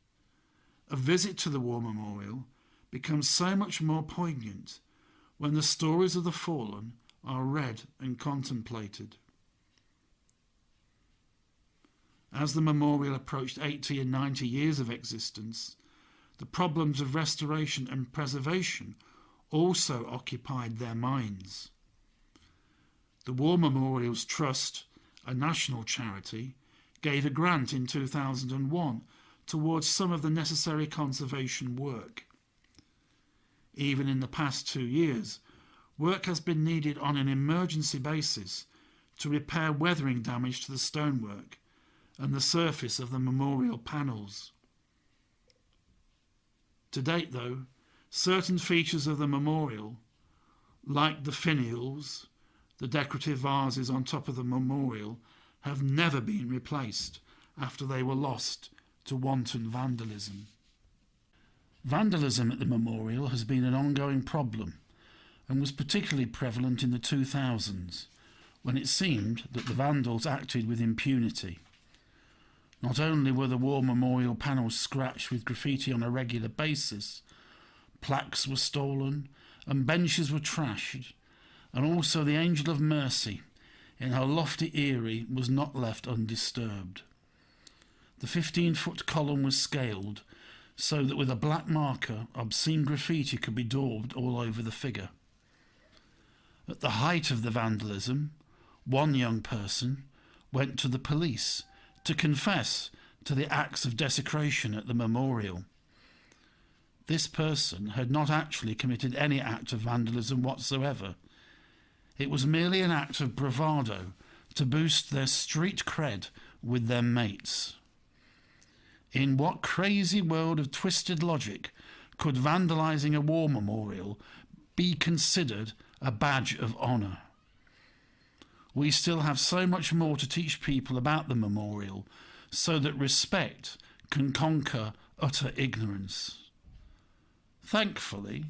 a visit to the War Memorial becomes so much more poignant when the stories of the fallen are read and contemplated. As the memorial approached 80 and 90 years of existence, the problems of restoration and preservation also occupied their minds. The War Memorials Trust, a national charity, gave a grant in 2001 towards some of the necessary conservation work. Even in the past 2 years, work has been needed on an emergency basis to repair weathering damage to the stonework and the surface of the memorial panels. To date, though, certain features of the memorial, like the finials, the decorative vases on top of the memorial, have never been replaced after they were lost to wanton vandalism. Vandalism at the memorial has been an ongoing problem and was particularly prevalent in the 2000s, when it seemed that the vandals acted with impunity. Not only were the war memorial panels scratched with graffiti on a regular basis, plaques were stolen and benches were trashed, and also the Angel of Mercy, in her lofty eyrie, was not left undisturbed. The 15-foot column was scaled so that with a black marker obscene graffiti could be daubed all over the figure. At the height of the vandalism, one young person went to the police to confess to the acts of desecration at the memorial. This person had not actually committed any act of vandalism whatsoever. It was merely an act of bravado to boost their street cred with their mates. In what crazy world of twisted logic could vandalising a war memorial be considered a badge of honour? We still have so much more to teach people about the memorial so that respect can conquer utter ignorance. Thankfully,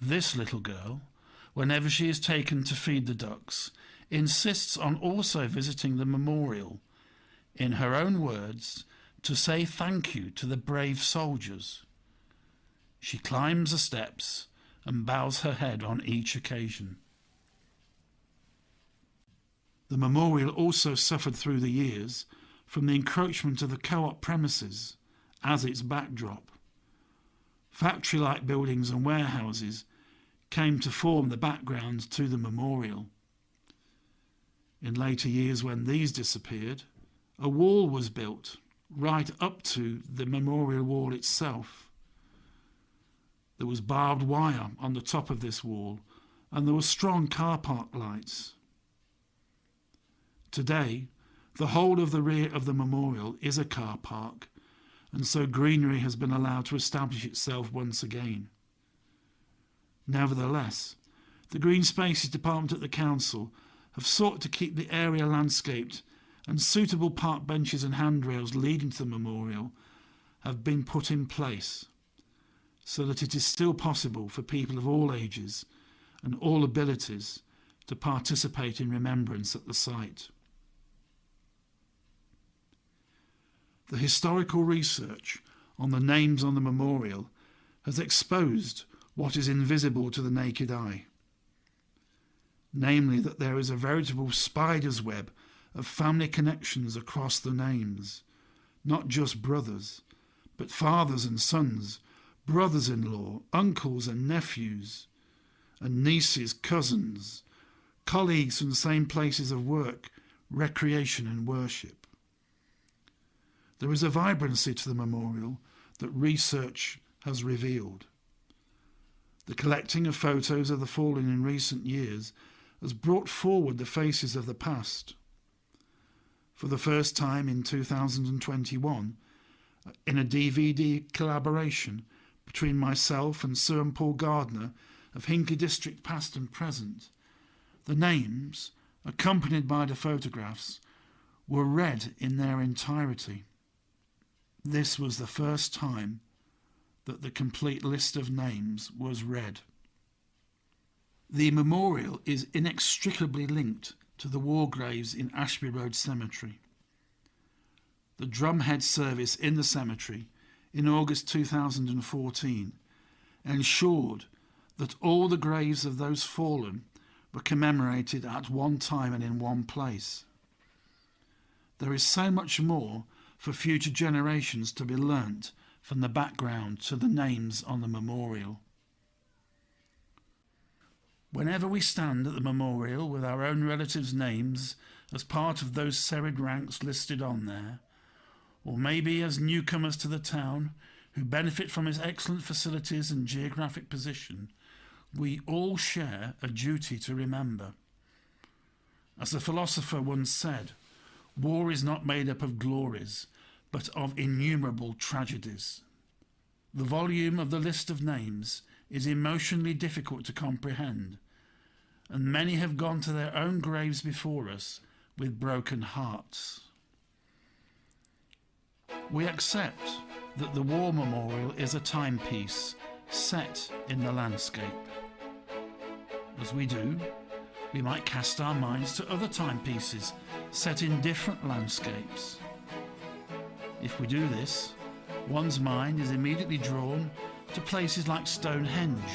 this little girl, whenever she is taken to feed the ducks, insists on also visiting the memorial, in her own words, to say thank you to the brave soldiers. She climbs the steps and bows her head on each occasion. The memorial also suffered through the years from the encroachment of the co-op premises as its backdrop. Factory-like buildings and warehouses came to form the background to the memorial. In later years, when these disappeared, a wall was built right up to the memorial wall itself. There was barbed wire on the top of this wall, and there were strong car park lights. Today, the whole of the rear of the memorial is a car park, and so greenery has been allowed to establish itself once again. Nevertheless, the Green Spaces Department at the Council have sought to keep the area landscaped, and suitable park benches and handrails leading to the memorial have been put in place so that it is still possible for people of all ages and all abilities to participate in remembrance at the site. The historical research on the names on the memorial has exposed what is invisible to the naked eye, namely that there is a veritable spider's web of family connections across the names, not just brothers, but fathers and sons, brothers-in-law, uncles and nephews, and nieces, cousins, colleagues from the same places of work, recreation and worship. There is a vibrancy to the memorial that research has revealed. The collecting of photos of the fallen in recent years has brought forward the faces of the past. For the first time in 2021, in a DVD collaboration between myself and Sir and Paul Gardner of Hinckley District Past and Present, the names, accompanied by the photographs, were read in their entirety. This was the first time that the complete list of names was read. The memorial is inextricably linked to the war graves in Ashby Road Cemetery. The drumhead service in the cemetery in August 2014 ensured that all the graves of those fallen were commemorated at one time and in one place. There is so much more for future generations to be learnt from the background to the names on the memorial. Whenever we stand at the memorial with our own relatives' names as part of those serried ranks listed on there, or maybe as newcomers to the town who benefit from its excellent facilities and geographic position, we all share a duty to remember. As the philosopher once said, war is not made up of glories, but of innumerable tragedies. The volume of the list of names is emotionally difficult to comprehend, and many have gone to their own graves before us with broken hearts. We accept that the War Memorial is a timepiece set in the landscape. As we do, we might cast our minds to other timepieces set in different landscapes. If we do this, one's mind is immediately drawn to places like Stonehenge.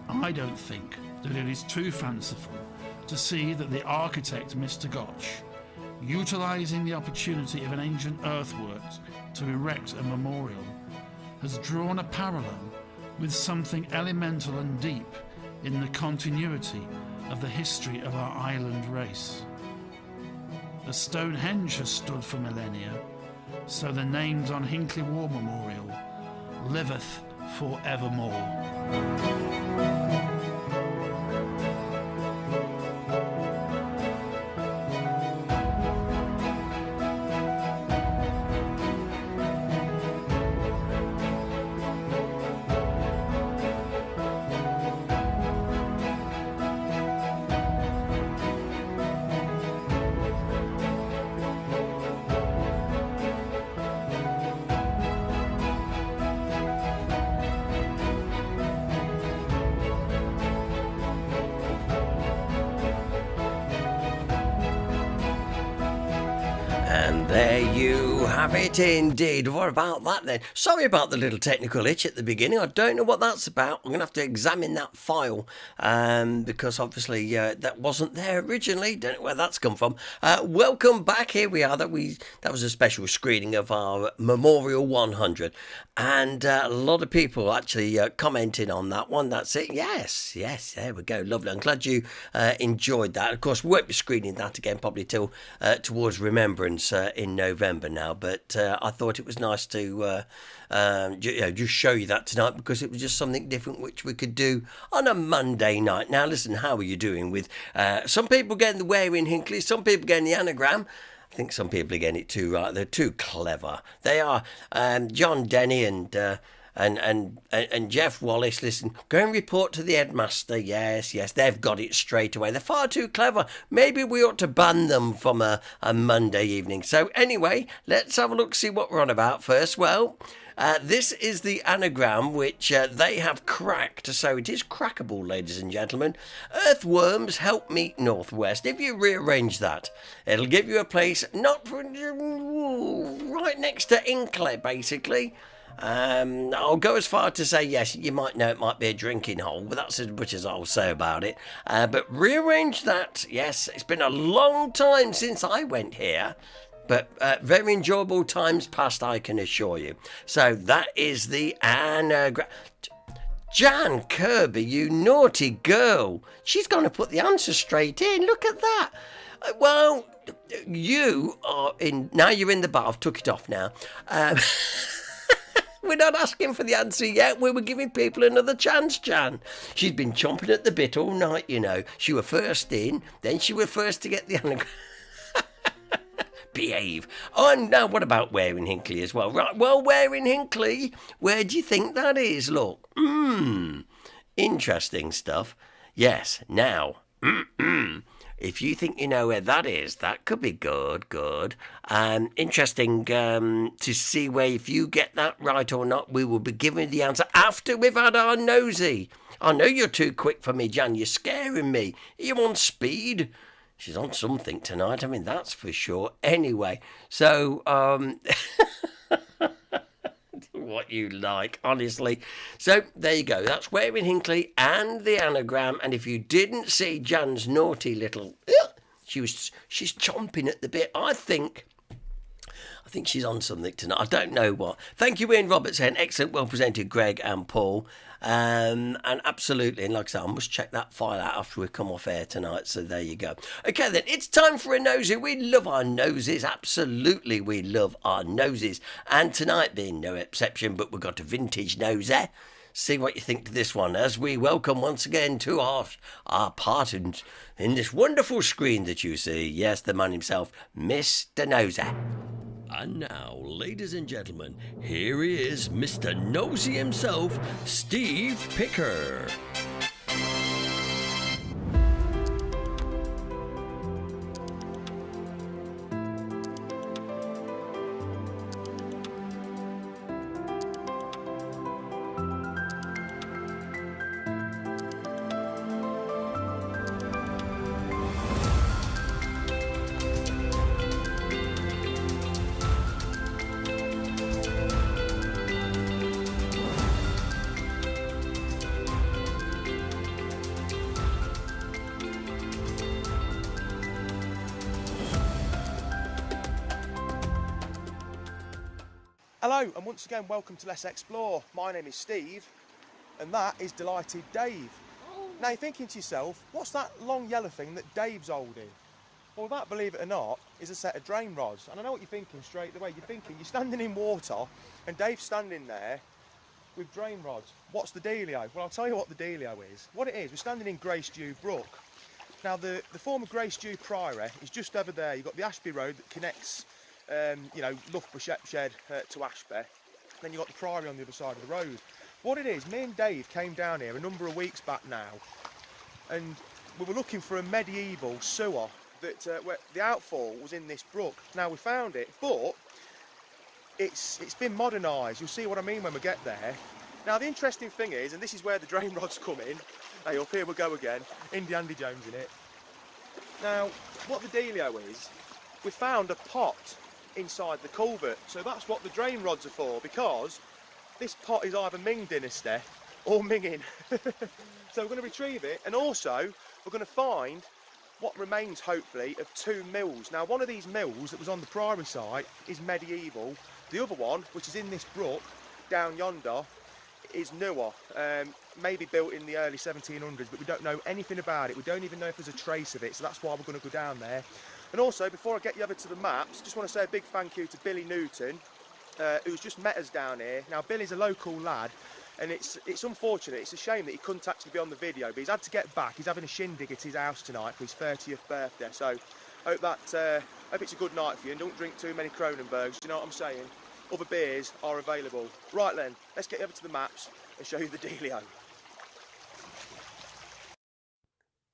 I don't think that it is too fanciful to see that the architect Mr. Gotch, utilising the opportunity of an ancient earthwork to erect a memorial, has drawn a parallel with something elemental and deep in the continuity of the history of our island race. As Stonehenge has stood for millennia, so the names on Hinckley War Memorial liveth for evermore. And there you have it indeed. What about that then? Sorry about the little technical itch at the beginning. I don't know what that's about. I'm going to have to examine that file because obviously that wasn't there originally. Don't know where that's come from. Welcome back. Here we are. That was a special screening of our Memorial 100. And a lot of people actually commenting on that one. That's it. Yes, there we go. Lovely. I'm glad you enjoyed that. Of course, we won't be screening that again probably till towards Remembrance in November now. But I thought it was nice to just show you that tonight because it was just something different which we could do on a Monday night. Now, listen, how are you doing with some people getting the Where in Hinckley, some people getting the anagram. I think some people are getting it too right. They're too clever. They are. John Denny and Jeff Wallace, listen, go and report to the headmaster. Yes, they've got it straight away. They're far too clever. Maybe we ought to ban them from a Monday evening. So anyway, let's have a look, see what we're on about first. Well, this is the anagram which they have cracked, so it is crackable, ladies and gentlemen. Earthworms help meet Northwest. If you rearrange that, it'll give you a place right next to Hinckley, basically. I'll go as far to say, yes, you might know it might be a drinking hole, but that's as much as I'll say about it. But rearrange that, yes, it's been a long time since I went here. But very enjoyable times past, I can assure you. So that is the anagram. Jan Kirby, you naughty girl. She's going to put the answer straight in. Look at that. Well, you are in... Now you're in the bar. I've took it off now. We're not asking for the answer yet. We were giving people another chance, Jan. She's been chomping at the bit all night, you know. She were first in, then she were first to get the anagram. Behave. Oh, and now what about Where in Hinckley as well? Right, well, Where in Hinckley? Where do you think that is? Look. Interesting stuff. Yes, now. If you think you know where that is, that could be good. Interesting to see where, if you get that right or not, we will be giving the answer after we've had our nosy. I know you're too quick for me, Jan. You're scaring me. Are you on speed? She's on something tonight, I mean, that's for sure. Anyway, so, what you like, honestly. So, there you go. That's Where in Hinckley and the anagram. And if you didn't see Jan's naughty little... she's chomping at the bit. I think she's on something tonight. I don't know what. Thank you, Ian Robertson. Excellent, well presented, Greg and Paul. And absolutely, and like I said, I must check that file out after we come off air tonight. So there you go. Okay, then it's time for a nosy. We love our noses. Absolutely, we love our noses. And tonight being no exception, but we've got a vintage nosy. See what you think to this one as we welcome once again to our part in this wonderful screen that you see. Yes, the man himself, Mr. Nosy. And now, ladies and gentlemen, here he is, Mr. Nosy himself, Steve Picker. Hello and once again welcome to Let's Explore. My name is Steve and that is Delighted Dave. Now you're thinking to yourself, what's that long yellow thing that Dave's holding? Well, that, believe it or not, is a set of drain rods. And I know what you're thinking straight away. You're thinking you're standing in water and Dave's standing there with drain rods. What's the dealio? Well, I'll tell you what the dealio is. What it is, we're standing in Grace Dew Brook. Now the former Grace Dew Priory is just over there. You've got the Ashby Road that connects Loughborough Shepshed to Ashby. Then you've got the Priory on the other side of the road. What it is, me and Dave came down here a number of weeks back now and we were looking for a medieval sewer that where the outfall was in this brook. Now we found it, but it's been modernised. You'll see what I mean when we get there. Now the interesting thing is, and this is where the drain rods come in. Hey, up here we go again. Indy Andy Jones in it. Now, what the dealio is, we found a pot inside the culvert. So that's what the drain rods are for, because this pot is either Ming Dynasty or Minging. So we're going to retrieve it, and also we're going to find what remains, hopefully, of 2 mills. Now, one of these mills that was on the priory site is medieval. The other one, which is in this brook down yonder, is newer, maybe built in the early 1700s, but we don't know anything about it. We don't even know if there's a trace of it, so that's why we're going to go down there. And also, before I get you over to the maps, just want to say a big thank you to Billy Newton, who's just met us down here. Now, Billy's a local lad, and it's unfortunate, it's a shame that he couldn't actually be on the video, but he's had to get back. He's having a shindig at his house tonight for his 30th birthday, so hope it's a good night for you, and don't drink too many Kronenbergs, do you know what I'm saying? Other beers are available. Right then, let's get over to the maps and show you the dealio.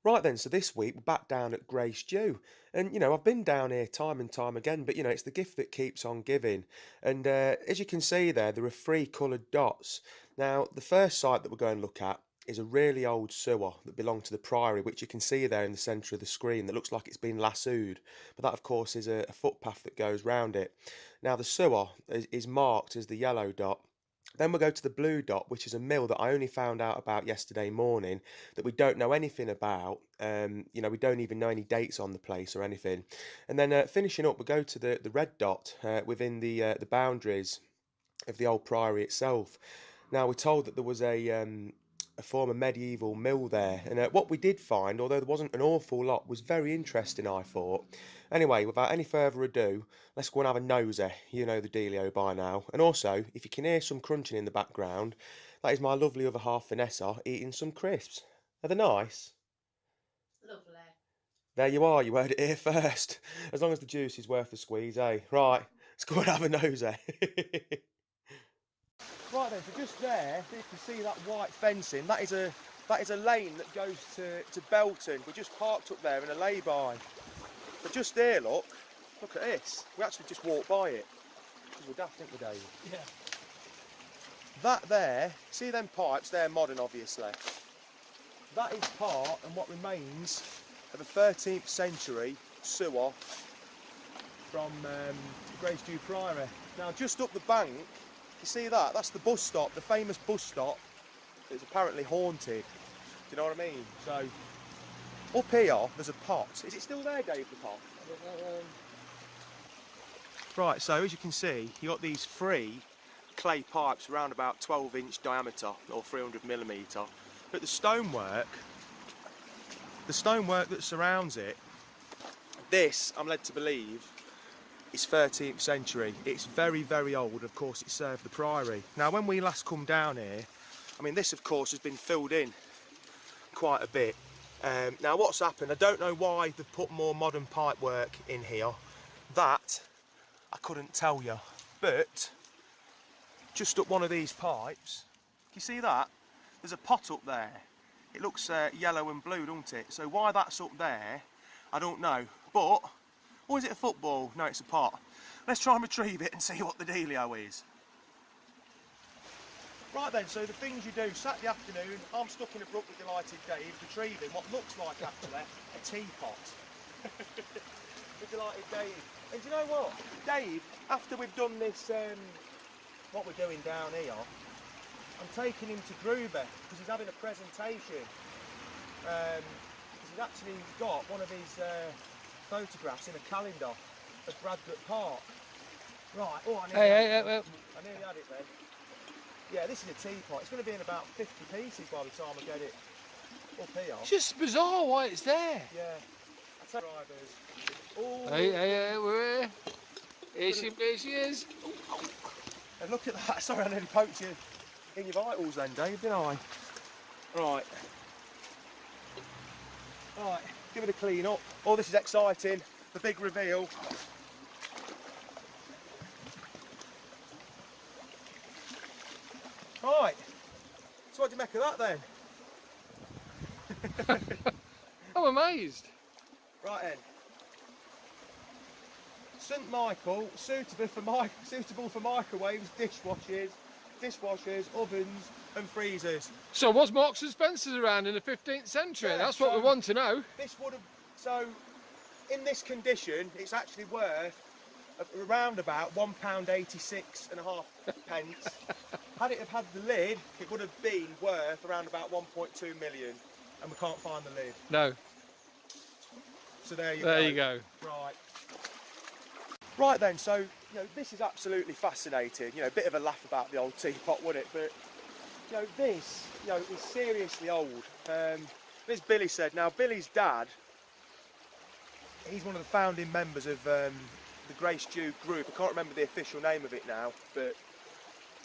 Right then, so this week we're back down at Grey Stew, and you know, I've been down here time and time again, but you know, it's the gift that keeps on giving. And as you can see there are 3 coloured dots. Now, the first site that we're going to look at is a really old sewer that belonged to the priory, which you can see there in the centre of the screen, that looks like it's been lassoed, but that of course is a footpath that goes round it. Now, the sewer is marked as the yellow dot. Then we'll go to the blue dot, which is a mill that I only found out about yesterday morning, that we don't know anything about. You know, we don't even know any dates on the place or anything. And then finishing up, we'll go to the red dot within the boundaries of the old priory itself. Now, we're told that there was a former medieval mill there, and what we did find, although there wasn't an awful lot, was very interesting, I thought. Anyway, without any further ado, let's go and have a nosy. You know the dealio by now. And also, if you can hear some crunching in the background, that is my lovely other half, Vanessa, eating some crisps. Are they nice? Lovely. There you are, you heard it here first. As long as the juice is worth a squeeze, eh? Right, let's go and have a nosy. Right then, so just there, you can see that white fencing. That is a lane that goes to Belton. We just parked up there in a lay-by. But just there, look at this. We actually just walked by it. Because we're daft, didn't we, Dave? Yeah. That there, see them pipes? They're modern, obviously. That is part and what remains of a 13th century sewer from Grey Stew Priory. Now, just up the bank, you see that? That's the bus stop, the famous bus stop that's apparently haunted. Do you know what I mean? So, up here, there's a pot. Is it still there, Dave, the pot? Right, so as you can see, you've got these 3 clay pipes around about 12-inch diameter, or 300mm. But the stonework that surrounds it, this, I'm led to believe, is 13th century. It's very, very old. Of course, it served the priory. Now, when we last come down here, I mean, this, of course, has been filled in quite a bit. Now, what's happened, I don't know why they've put more modern pipe work in here. That, I couldn't tell you. But, just up one of these pipes, can you see that? There's a pot up there. It looks yellow and blue, doesn't it? So why that's up there, I don't know. But, or is it a football? No, it's a pot. Let's try and retrieve it and see what the dealio is. Right then, so the things you do, Saturday afternoon, I'm stuck in a brook with Delighted Dave, retrieving what looks like, actually, a teapot. With Delighted Dave. And do you know what? Dave, after we've done this, what we're doing down here, I'm taking him to Gruber, because he's having a presentation. Because he's actually got one of his photographs in a calendar of Bradford Park. Right, oh, I nearly had it then. Yeah, this is a teapot. It's going to be in about 50 pieces by the time I get it up here. It's just bizarre why it's there. Yeah. I tell drivers. Oh. Hey, we're here. Here she is. And look at that. Sorry, I nearly poked you in your vitals then, Dave, didn't I? Right. Right, give it a clean up. Oh, this is exciting. The big reveal. Right. So what do you make of that then? I'm amazed. Right then. St Michael, suitable for microwaves, dishwashers, ovens and freezers. So was Marks and Spencer's around in the 15th century? Yeah, That's what we want to know. This would have, so in this condition, it's actually worth around about £1.86 and a half pence. Had it have had the lid, it would have been worth around about 1.2 million, and we can't find the lid. No. So there you There you go. Right. Right then, so this is absolutely fascinating. A bit of a laugh about the old teapot, wouldn't it? But this is seriously old. As Billy said, now Billy's dad, he's one of the founding members of the Grey Stew group. I can't remember the official name of it now, but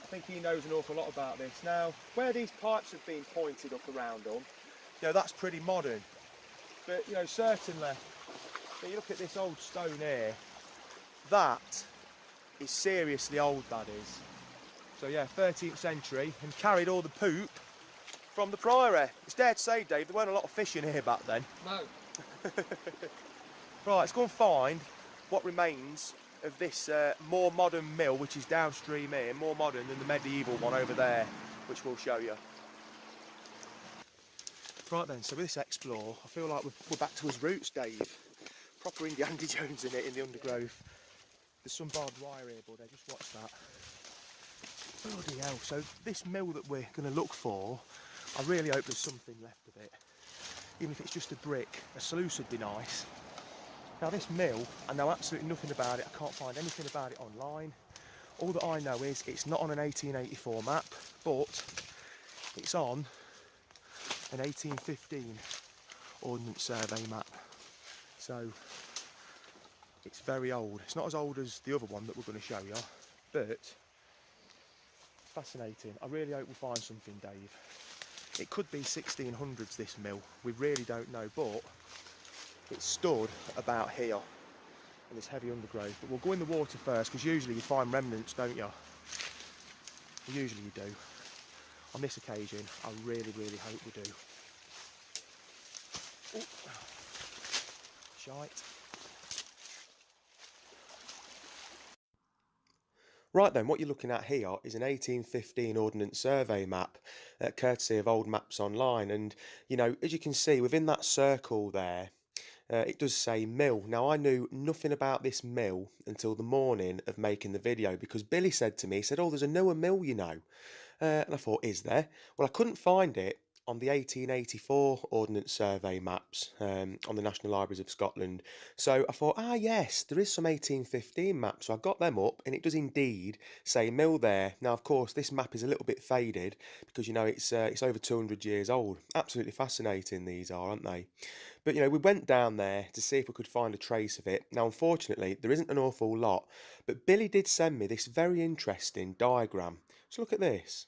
I think he knows an awful lot about this. Now, where these pipes have been pointed up around them, that's pretty modern. But certainly, you look at this old stone here, that is seriously old, that is. So yeah, 13th century, and carried all the poop from the priory. It's dare to say, Dave, there weren't a lot of fish in here back then. No. Right, let's go and find what remains of this more modern mill, which is downstream here, more modern than the medieval one over there, which we'll show you. Right then, so with this explore, I feel like we're back to his roots, Dave. Proper Indiana Jones in it, in the undergrowth. There's some barbed wire here, bud, just watch that. Bloody hell, so this mill that we're going to look for, I really hope there's something left of it. Even if it's just a brick, a sluice would be nice. Now this mill, I know absolutely nothing about it, I can't find anything about it online. All that I know is it's not on an 1884 map, but it's on an 1815 Ordnance Survey map. So it's very old. It's not as old as the other one that we're going to show you, but fascinating. I really hope we find something, Dave. It could be 1600s, this mill. We really don't know, but it stood about here in this heavy undergrowth. But we'll go in the water first, because usually you find remnants, don't you? Usually you do. On this occasion, I really, really hope we do. Ooh. Shite. Right then, what you're looking at here is an 1815 Ordnance Survey map, courtesy of Old Maps Online. And, as you can see, within that circle there, it does say mill. Now, I knew nothing about this mill until the morning of making the video, because Billy said to me, he said, oh, there's a newer mill, and I thought, is there? Well, I couldn't find it on the 1884 Ordnance Survey maps on the National Libraries of Scotland. So I thought, yes, there is some 1815 maps. So I got them up, and it does indeed say mill there. Now, of course, this map is a little bit faded because, it's over 200 years old. Absolutely fascinating, these are, aren't they? But, we went down there to see if we could find a trace of it. Now, unfortunately, there isn't an awful lot, but Billy did send me this very interesting diagram. So look at this.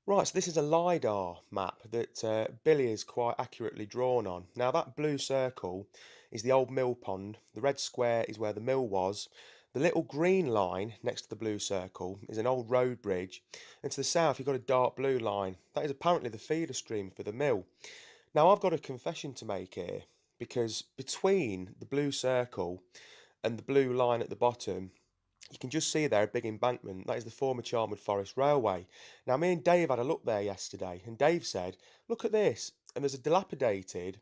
Right, so this is a LiDAR map that Billy has quite accurately drawn on. Now, that blue circle is the old mill pond. The red square is where the mill was. The little green line next to the blue circle is an old road bridge. And to the south, you've got a dark blue line. That is apparently the feeder stream for the mill. Now, I've got a confession to make here, because between the blue circle and the blue line at the bottom, you can just see there a big embankment. That is the former Charnwood Forest Railway. Now, me and Dave had a look there yesterday, and Dave said, look at this, and there's a dilapidated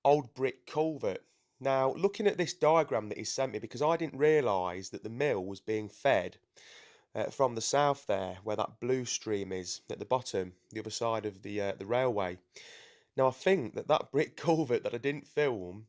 old brick culvert. Now, looking at this diagram that he sent me, because I didn't realise that the mill was being fed from the south there, where that blue stream is at the bottom, the other side of the railway. Now, I think that brick culvert that I didn't film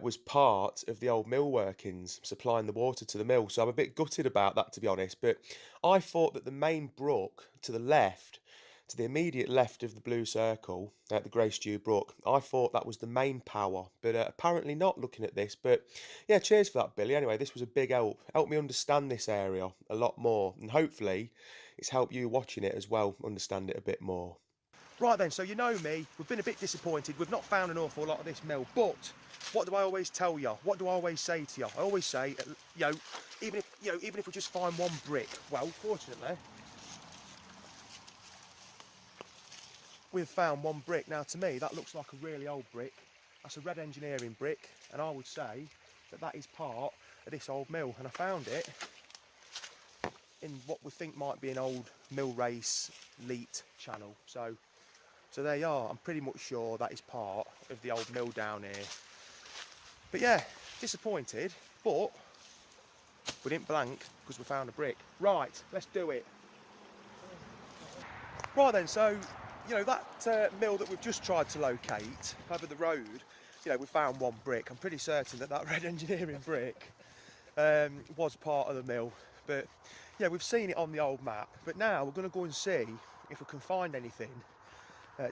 was part of the old mill workings, supplying the water to the mill. So I'm a bit gutted about that, to be honest. But I thought that the main brook to the left, to the immediate left of the blue circle, the Grey Stew Brook, I thought that was the main power. But apparently not, looking at this. But yeah, cheers for that, Billy. Anyway, this was a big help. Helped me understand this area a lot more. And hopefully it's helped you watching it as well understand it a bit more. Right then, so you know me, we've been a bit disappointed. We've not found an awful lot of this mill, but what do I always tell you? What do I always say to you? I always say, even if we just find one brick, well, fortunately, we've found one brick. Now, to me, that looks like a really old brick. That's a red engineering brick, and I would say that is part of this old mill. And I found it in what we think might be an old mill race leat channel. So there you are. I'm pretty much sure that is part of the old mill down here. But yeah, disappointed, but We didn't blank because we found a brick. Right, let's do it. Right then, so, you know, that mill that we've just tried to locate over the road, you know, we found one brick. I'm pretty certain that that red engineering brick was part of the mill. But, yeah, we've seen it on the old map. But now we're going to go and see if we can find anything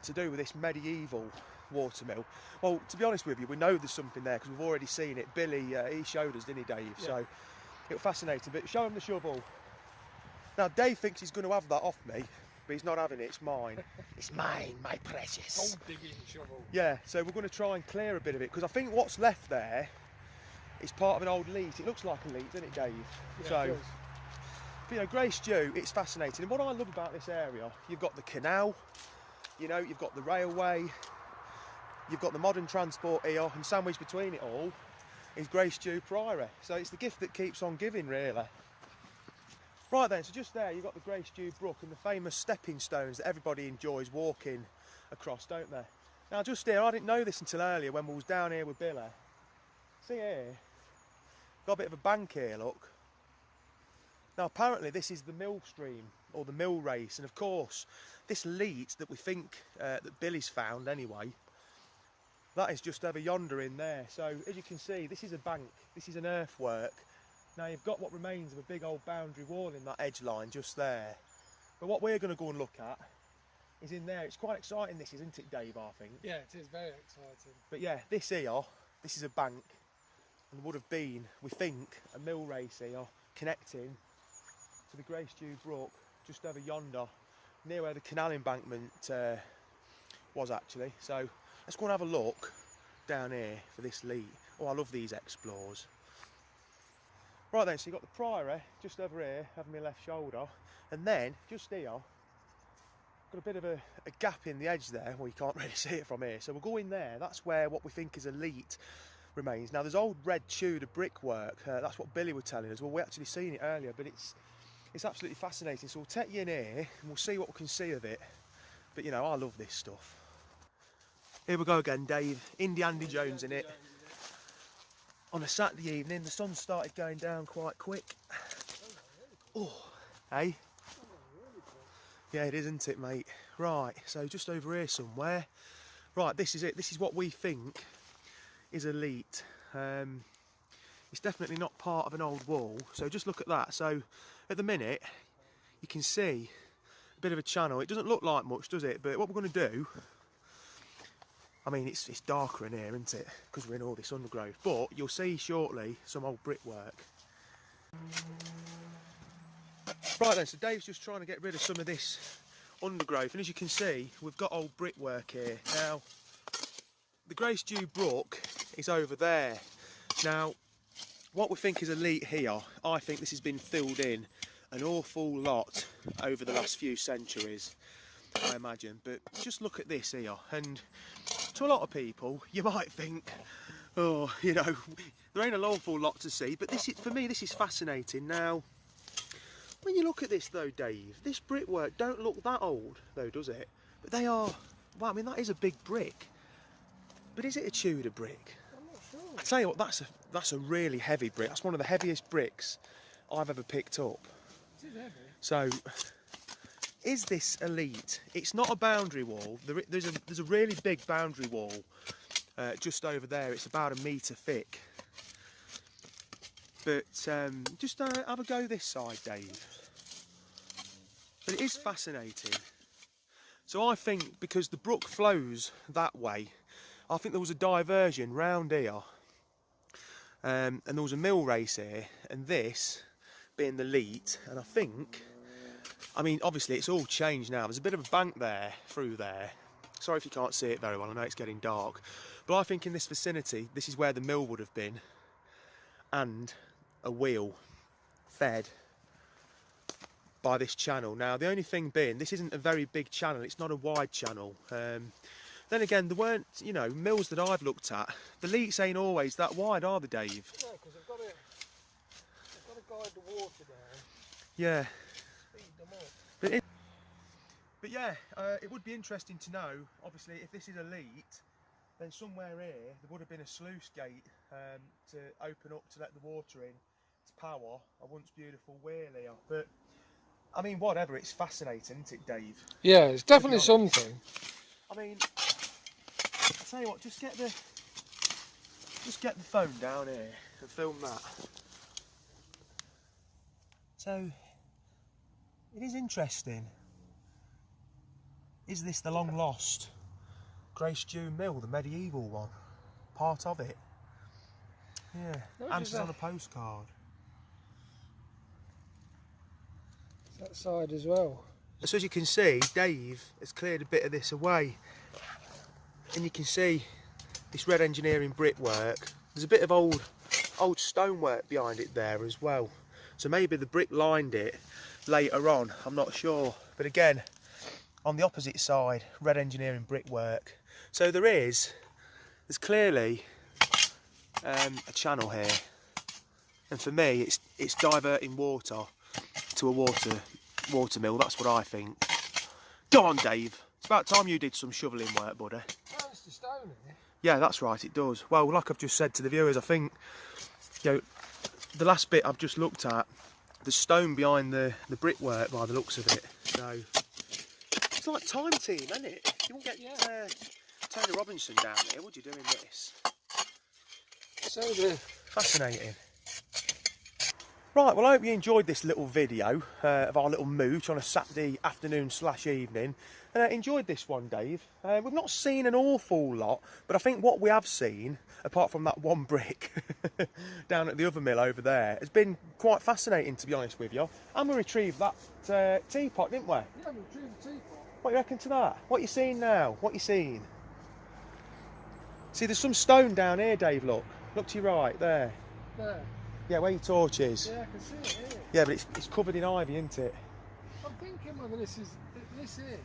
to do with this medieval water mill. Well, to be honest with you, we know there's something there because we've already seen it. Billy, he showed us, didn't he, Dave? Yeah. So it was fascinating. But show him the shovel. Now, Dave thinks he's going to have that off me, but he's not having it. It's mine. It's mine, my precious. Old digging shovel. Yeah, so we're going to try and clear a bit of it because I think what's left there is part of an old leat. It looks like a leat, doesn't it, Dave? Yeah, so, it does. But, you know, Grey Stew, it's fascinating. And what I love about this area, you've got the canal, you know, you've got the railway, you've got the modern transport here, and sandwiched between it all is Grey Stew Priory. So it's the gift that keeps on giving, really. Right then, so just there you've got the Grey Stew Brook and the famous stepping stones that everybody enjoys walking across, don't they? Now just here, I didn't know this until earlier when we was down here with Billy. See here, got a bit of a bank here, look. Now apparently this is the mill stream, or the mill race, and of course this leat that we think that Billy's found anyway, that is just over yonder in there. So as you can see, this is a bank, this is an earthwork. Now you've got what remains of a big old boundary wall in that edge line just there. But what we're going to go and look at is in there. It's quite exciting this, isn't it, Dave, I think? Yeah, it is very exciting. But yeah, this here, this is a bank, and would have been, we think, a mill race here connecting to the Grey Stew Brook just over yonder, near where the canal embankment was actually. So let's go and have a look down here for this leat. Oh, I love these explores. Right then, so you've got the Priory just over here, having my left shoulder, and then just here, got a bit of a gap in the edge there. Well, you can't really see it from here, so we'll go in there. That's where what we think is a leat remains. Now there's old red Tudor brickwork, that's what Billy was telling us. Well, we actually seen it earlier, but it's absolutely fascinating. So we'll take you in here and we'll see what we can see of it. But you know, I love this stuff. Here we go again, Dave. Indy Andy Jones in it. On a Saturday evening, the sun started going down quite quick. Oh, hey? Yeah, it is, isn't it, mate? Right, so just over here somewhere. Right, this is it. This is what we think is a leat. It's definitely not part of an old wall. So just look at that. So at the minute, you can see a bit of a channel. It doesn't look like much, does it? But what we're going to do, I mean, it's darker in here, isn't it? Because we're in all this undergrowth. But you'll see shortly some old brickwork. Right then, so Dave's just trying to get rid of some of this undergrowth. And as you can see, we've got old brickwork here. Now, the Grey Stew Brook is over there. Now, what we think is a leat here, I think this has been filled in an awful lot over the last few centuries, I imagine. But just look at this here, and to a lot of people, you might think, oh, you know, there ain't an awful lot to see, but this is, for me, this is fascinating. Now, when you look at this though, Dave, this brickwork don't look that old though, does it? But they are, well, I mean, that is a big brick. But is it a Tudor brick? I'm not sure. I tell you what, that's a really heavy brick. That's one of the heaviest bricks I've ever picked up. It is heavy. So, is this a leat? It's not a boundary wall. There's a really big boundary wall just over there. It's about 1 metre thick. But just have a go this side, Dave. But it is fascinating. So I think because the brook flows that way, I think there was a diversion round here, and there was a mill race here, and this being the leat, and I think, I mean, obviously it's all changed now. There's a bit of a bank there, through there. Sorry if you can't see it very well, I know it's getting dark. But I think in this vicinity, this is where the mill would have been, and a wheel fed by this channel. Now, the only thing being, this isn't a very big channel, it's not a wide channel. Then again, there weren't, you know, mills that I've looked at, the leats ain't always that wide, are they, Dave? No, because they've got to guide the water down. Yeah. Speed them up. But yeah, it would be interesting to know, obviously, if this is a leat, then somewhere here there would have been a sluice gate to open up to let the water in, to power a once beautiful wheel here. But I mean, whatever, it's fascinating, isn't it, Dave? Yeah, it's definitely To be honest. something. I mean, I tell you what, just get the phone down here and film that. So, it is interesting. Is this the long lost Grace June Mill, the medieval one? Part of it? Yeah, What answers is on that? a postcard. That side as well. So as you can see, Dave has cleared a bit of this away. And you can see this red engineering brickwork. There's a bit of old stonework behind it there as well. So maybe the brick lined it later on, I'm not sure. But again, on the opposite side, red engineering brickwork. So there's clearly a channel here. And for me, it's diverting water to a water mill, that's what I think. Go on, Dave. It's about time you did some shoveling work, buddy. Oh, it's the stone here. Yeah, that's right, it does. Well, like I've just said to the viewers, I think, you know, the last bit I've just looked at, the stone behind the brickwork by the looks of it. So, it's like time team, isn't it? You won't get Tony Robinson down here, would you, doing this? So the Fascinating. Right, well I hope you enjoyed this little video of our little mooch on a Saturday afternoon / evening. Enjoyed this one, Dave. We've not seen an awful lot, but I think what we have seen, apart from that one brick down at the other mill over there, has been quite fascinating, to be honest with you. And we retrieved that teapot, didn't we? yeah, we retrieved the teapot. What do you reckon to that? What you seeing now? What you seeing? See, there's some stone down here, Dave, look. Look to your right, there. There. Yeah, where your torch is. Yeah, I can see it here. Yeah, but it's covered in ivy, isn't it? I'm thinking whether this here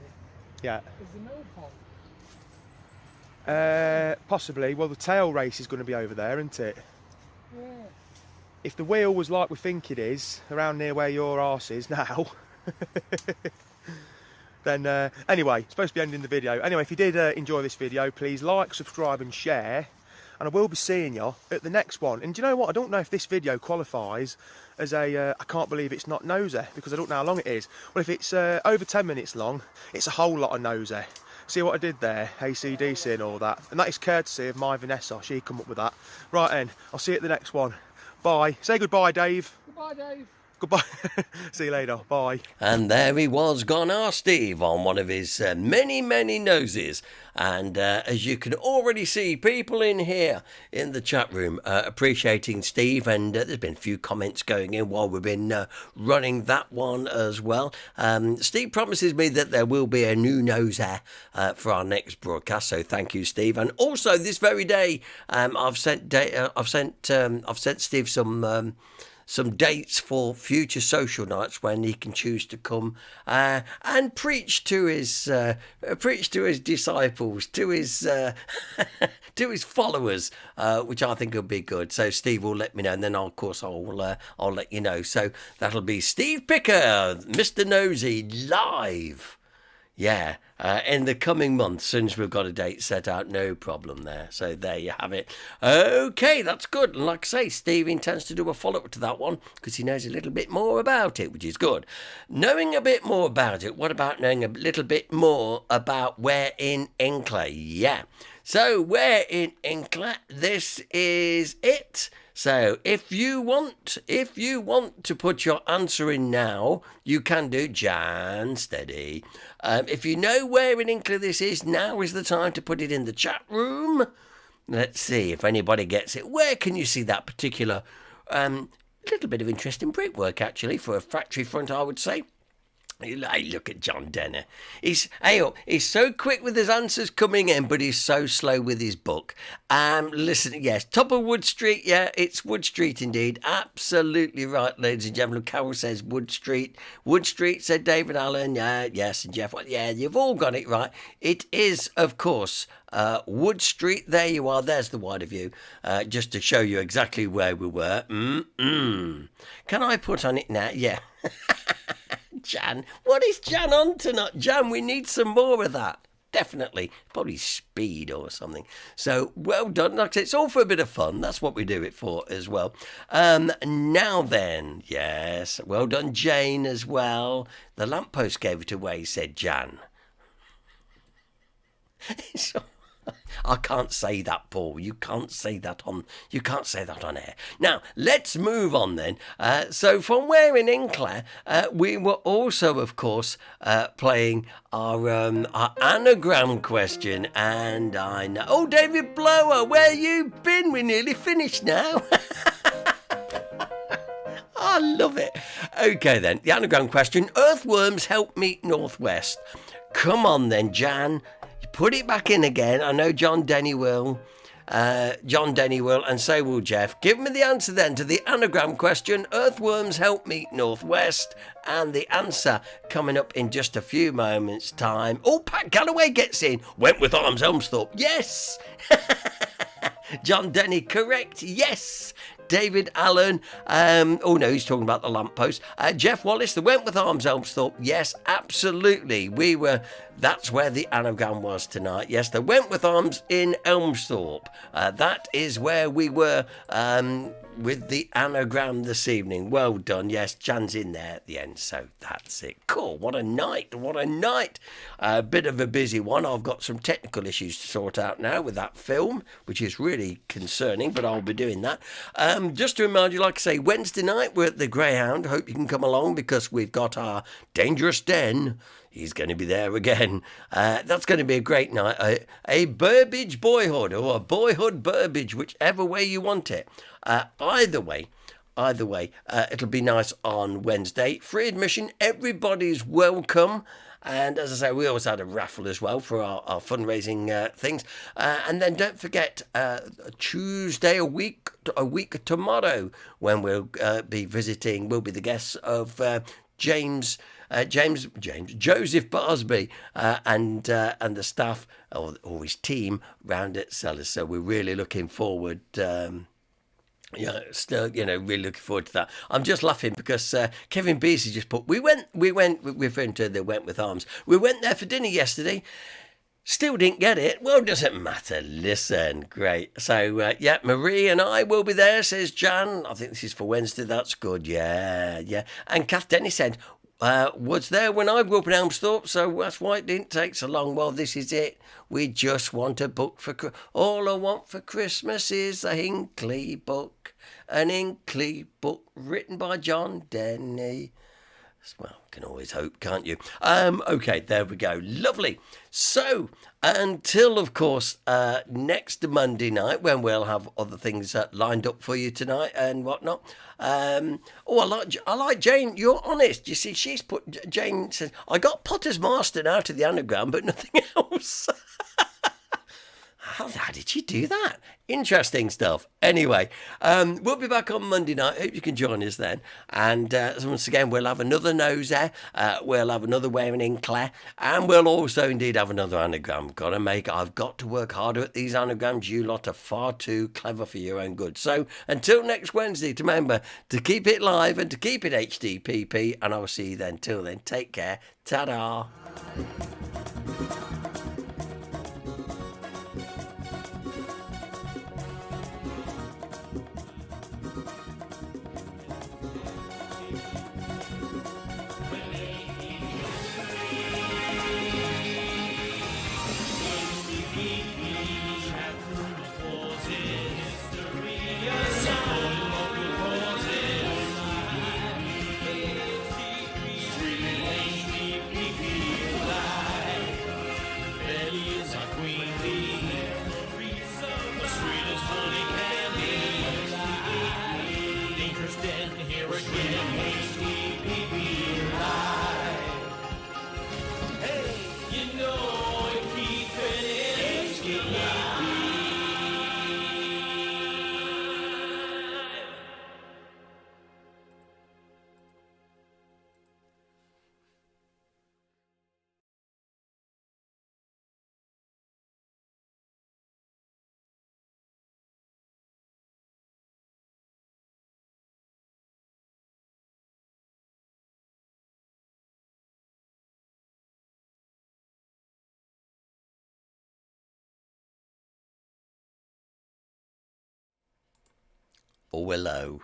Yeah. is the mill pond. Possibly. Well, the tail race is going to be over there, isn't it? Yeah. If the wheel was like we think it is, around near where your arse is now, then anyway, supposed to be ending the video. Anyway, if you did enjoy this video, please like, subscribe and share. And I will be seeing you at the next one. And do you know what? I don't know if this video qualifies as a I can't believe it's not nosy, because I don't know how long it is. Well, if it's over 10 minutes long, it's a whole lot of nosy. See what I did there? AC/DC and all that. And that is courtesy of my Vanessa. She come up with that. Right then, I'll see you at the next one. Bye. Say goodbye, Dave. Goodbye, Dave. Goodbye. See you later. Bye. And there he was, gone our Steve on one of his many, many noses. And as you can already see, people in here in the chat room appreciating Steve. And there's been a few comments going in while we've been running that one as well. Steve promises me that there will be a new nose for our next broadcast. So thank you, Steve. And also this very day, I've sent Steve some dates for future social nights when he can choose to come and preach to his disciples, to his to his followers, which I think will be good. So Steve will let me know, and then of course I'll let you know. So that'll be Steve Picker, Mr. Nosy, live. Yeah, in the coming months, as soon as we've got a date set out, no problem there. So there you have it. Okay, that's good. And like I say, Steve intends to do a follow-up to that one because he knows a little bit more about it, which is good. Knowing a bit more about it, what about knowing a little bit more about where in Hinckley? Yeah. So where in Hinckley, this is it. So if you want to put your answer in now, you can do. Jan, steady. If you know where in Hinckley this is, now is the time to put it in the chat room. Let's see if anybody gets it. Where can you see that particular little bit of interesting brickwork, actually, for a factory front, I would say. Hey, look at John Denner. He's so quick with his answers coming in, but he's so slow with his book. Listen, yes, top of Wood Street. Yeah, it's Wood Street indeed. Absolutely right, ladies and gentlemen. Carol says Wood Street. Wood Street, said David Allen. Yes, and Jeff. Well, yeah, you've all got it right. It is, of course, Wood Street. There you are. There's the wider view, just to show you exactly where we were. Can I put on it now? Yeah. Jan, what is Jan on tonight? Jan, we need some more of that. definitely, probably speed or something. So, well done. Like I said, it's all for a bit of fun. That's what we do it for as well. Now then, yes, well done, Jane, as well. The lamppost gave it away, said Jan. I can't say that, Paul. You can't say that on air. Now, let's move on then. So from where in Hinckley, we were also, of course, playing our anagram question. And I know... Oh, David Blower, where you been? We're nearly finished now. I love it. Okay, then. The anagram question. Earthworms help meet Northwest. Come on, then, Jan. Put it back in again. I know John Denny will, and so will Jeff. Give me the answer then to the anagram question. Earthworms help meet Northwest, and the answer coming up in just a few moments' time. Oh, Pat Galloway gets in. Wentworth Arms, Elmsthorpe. Yes. John Denny, correct. Yes. David Allen, oh no, he's talking about the lamppost. Jeff Wallace, the Wentworth Arms, Elmsthorpe. Yes, absolutely. That's where the anagram was tonight. Yes, the Wentworth Arms in Elmsthorpe. That is where we were with the anagram this evening. Well done. Yes, Jan's in there at the end, so that's it. Cool. What a night. What a night. A bit of a busy one. I've got some technical issues to sort out now with that film, which is really concerning, but I'll be doing that. Just to remind you, like I say, Wednesday night we're at the Greyhound. Hope you can come along because we've got our Dangerous Den. He's going to be there again. That's going to be a great night. A Burbage Boyhood or a Boyhood Burbage, whichever way you want it. Either way, it'll be nice on Wednesday. Free admission, everybody's welcome. And as I say, we always had a raffle as well for our fundraising things. And then don't forget, Tuesday, a week tomorrow, when we'll be visiting, we'll be the guests of Joseph Barsby and the staff or his team round at Sellers. So we're really looking forward. Really looking forward to that. I'm just laughing because Kevin Beasley just put we went referring to the Wentworth Arms. We went there for dinner yesterday. Still didn't get it. Well, doesn't matter. Listen, great. So, Marie and I will be there, says Jan. I think this is for Wednesday. That's good. Yeah. And Kath Denny said, was there when I grew up in Elmsthorpe, so that's why it didn't take so long. Well, this is it. We just want a book for... All I want for Christmas is a Hinckley book. An Hinckley book written by John Denny. Well, can always hope, can't you? Okay, there we go. Lovely. So, until, of course, next Monday night, when we'll have other things lined up for you tonight and whatnot. I like Jane. You're honest. You see, Jane says, I got Potter's Marston out of the anagram, but nothing else. How did you do that? Interesting stuff. Anyway, we'll be back on Monday night. Hope you can join us then. And once again, we'll have another Nosy. We'll have another Wearing Hinckley. And we'll also indeed have another anagram. I've got to work harder at these anagrams. You lot are far too clever for your own good. So until next Wednesday, remember to keep it live and to keep it HDPP. And I'll see you then. Till then, take care. Ta-da. Live. or we're low.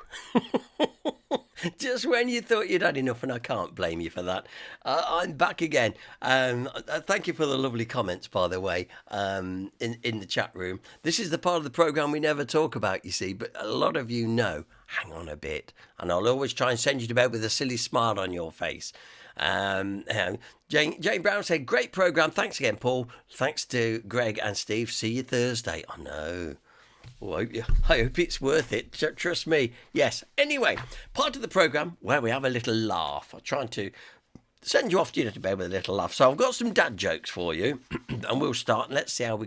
Just when you thought you'd had enough, and I can't blame you for that. I'm back again. Thank you for the lovely comments, by the way, in the chat room. This is the part of the programme we never talk about, you see, but a lot of you know. Hang on a bit, and I'll always try and send you to bed with a silly smile on your face. Jane Brown said, great programme. Thanks again, Paul. Thanks to Greg and Steve. See you Thursday. I know. Oh, I hope it's worth it. Trust me. Yes. Anyway, part of the programme where we have a little laugh. I'm trying to send you off to bed with a little laugh. So I've got some dad jokes for you, and we'll start. And let's see how you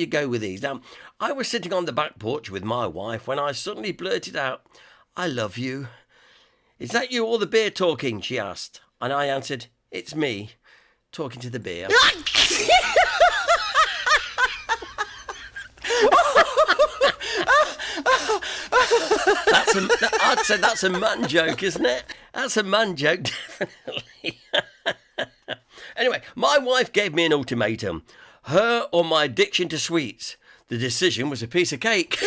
go with these. Now, I was sitting on the back porch with my wife when I suddenly blurted out, "I love you." "Is that you or the beer talking?" she asked, and I answered, "It's me talking to the beer." I'd say that's a man joke, isn't it? That's a man joke, definitely. Anyway, my wife gave me an ultimatum. Her or my addiction to sweets. The decision was a piece of cake. I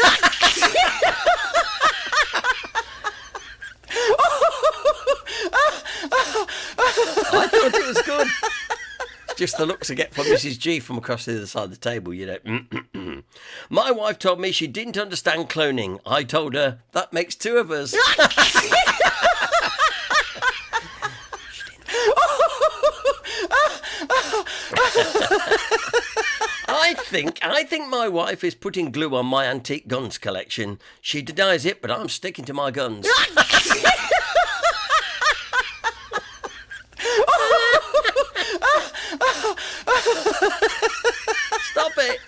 thought it was good. It's just the looks I get from Mrs. G from across the other side of the table, you know. My wife told me she didn't understand cloning. I told her, that makes two of us. I think my wife is putting glue on my antique guns collection. She denies it, but I'm sticking to my guns. Stop it.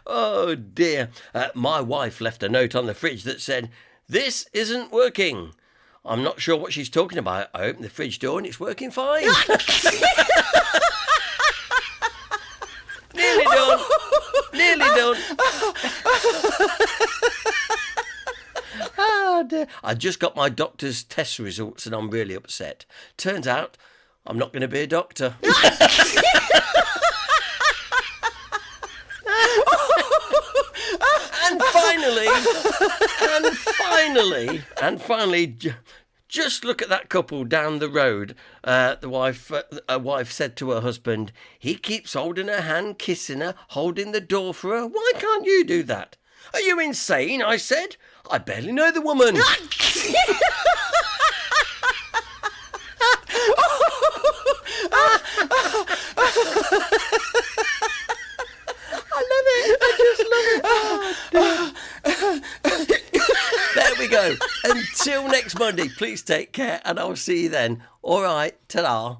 Oh dear. My wife left a note on the fridge that said, "This isn't working." I'm not sure what she's talking about. I opened the fridge door and it's working fine. Nearly done. Nearly done. Oh dear. I just got my doctor's test results and I'm really upset. Turns out I'm not going to be a doctor. And finally, just look at that couple down the road. A wife said to her husband, "He keeps holding her hand, kissing her, holding the door for her. Why can't you do that?" "Are you insane?" I said. "I barely know the woman." I love it. I just love it. There we go. Until next Monday, please take care and I'll see you then. All right, ta-da.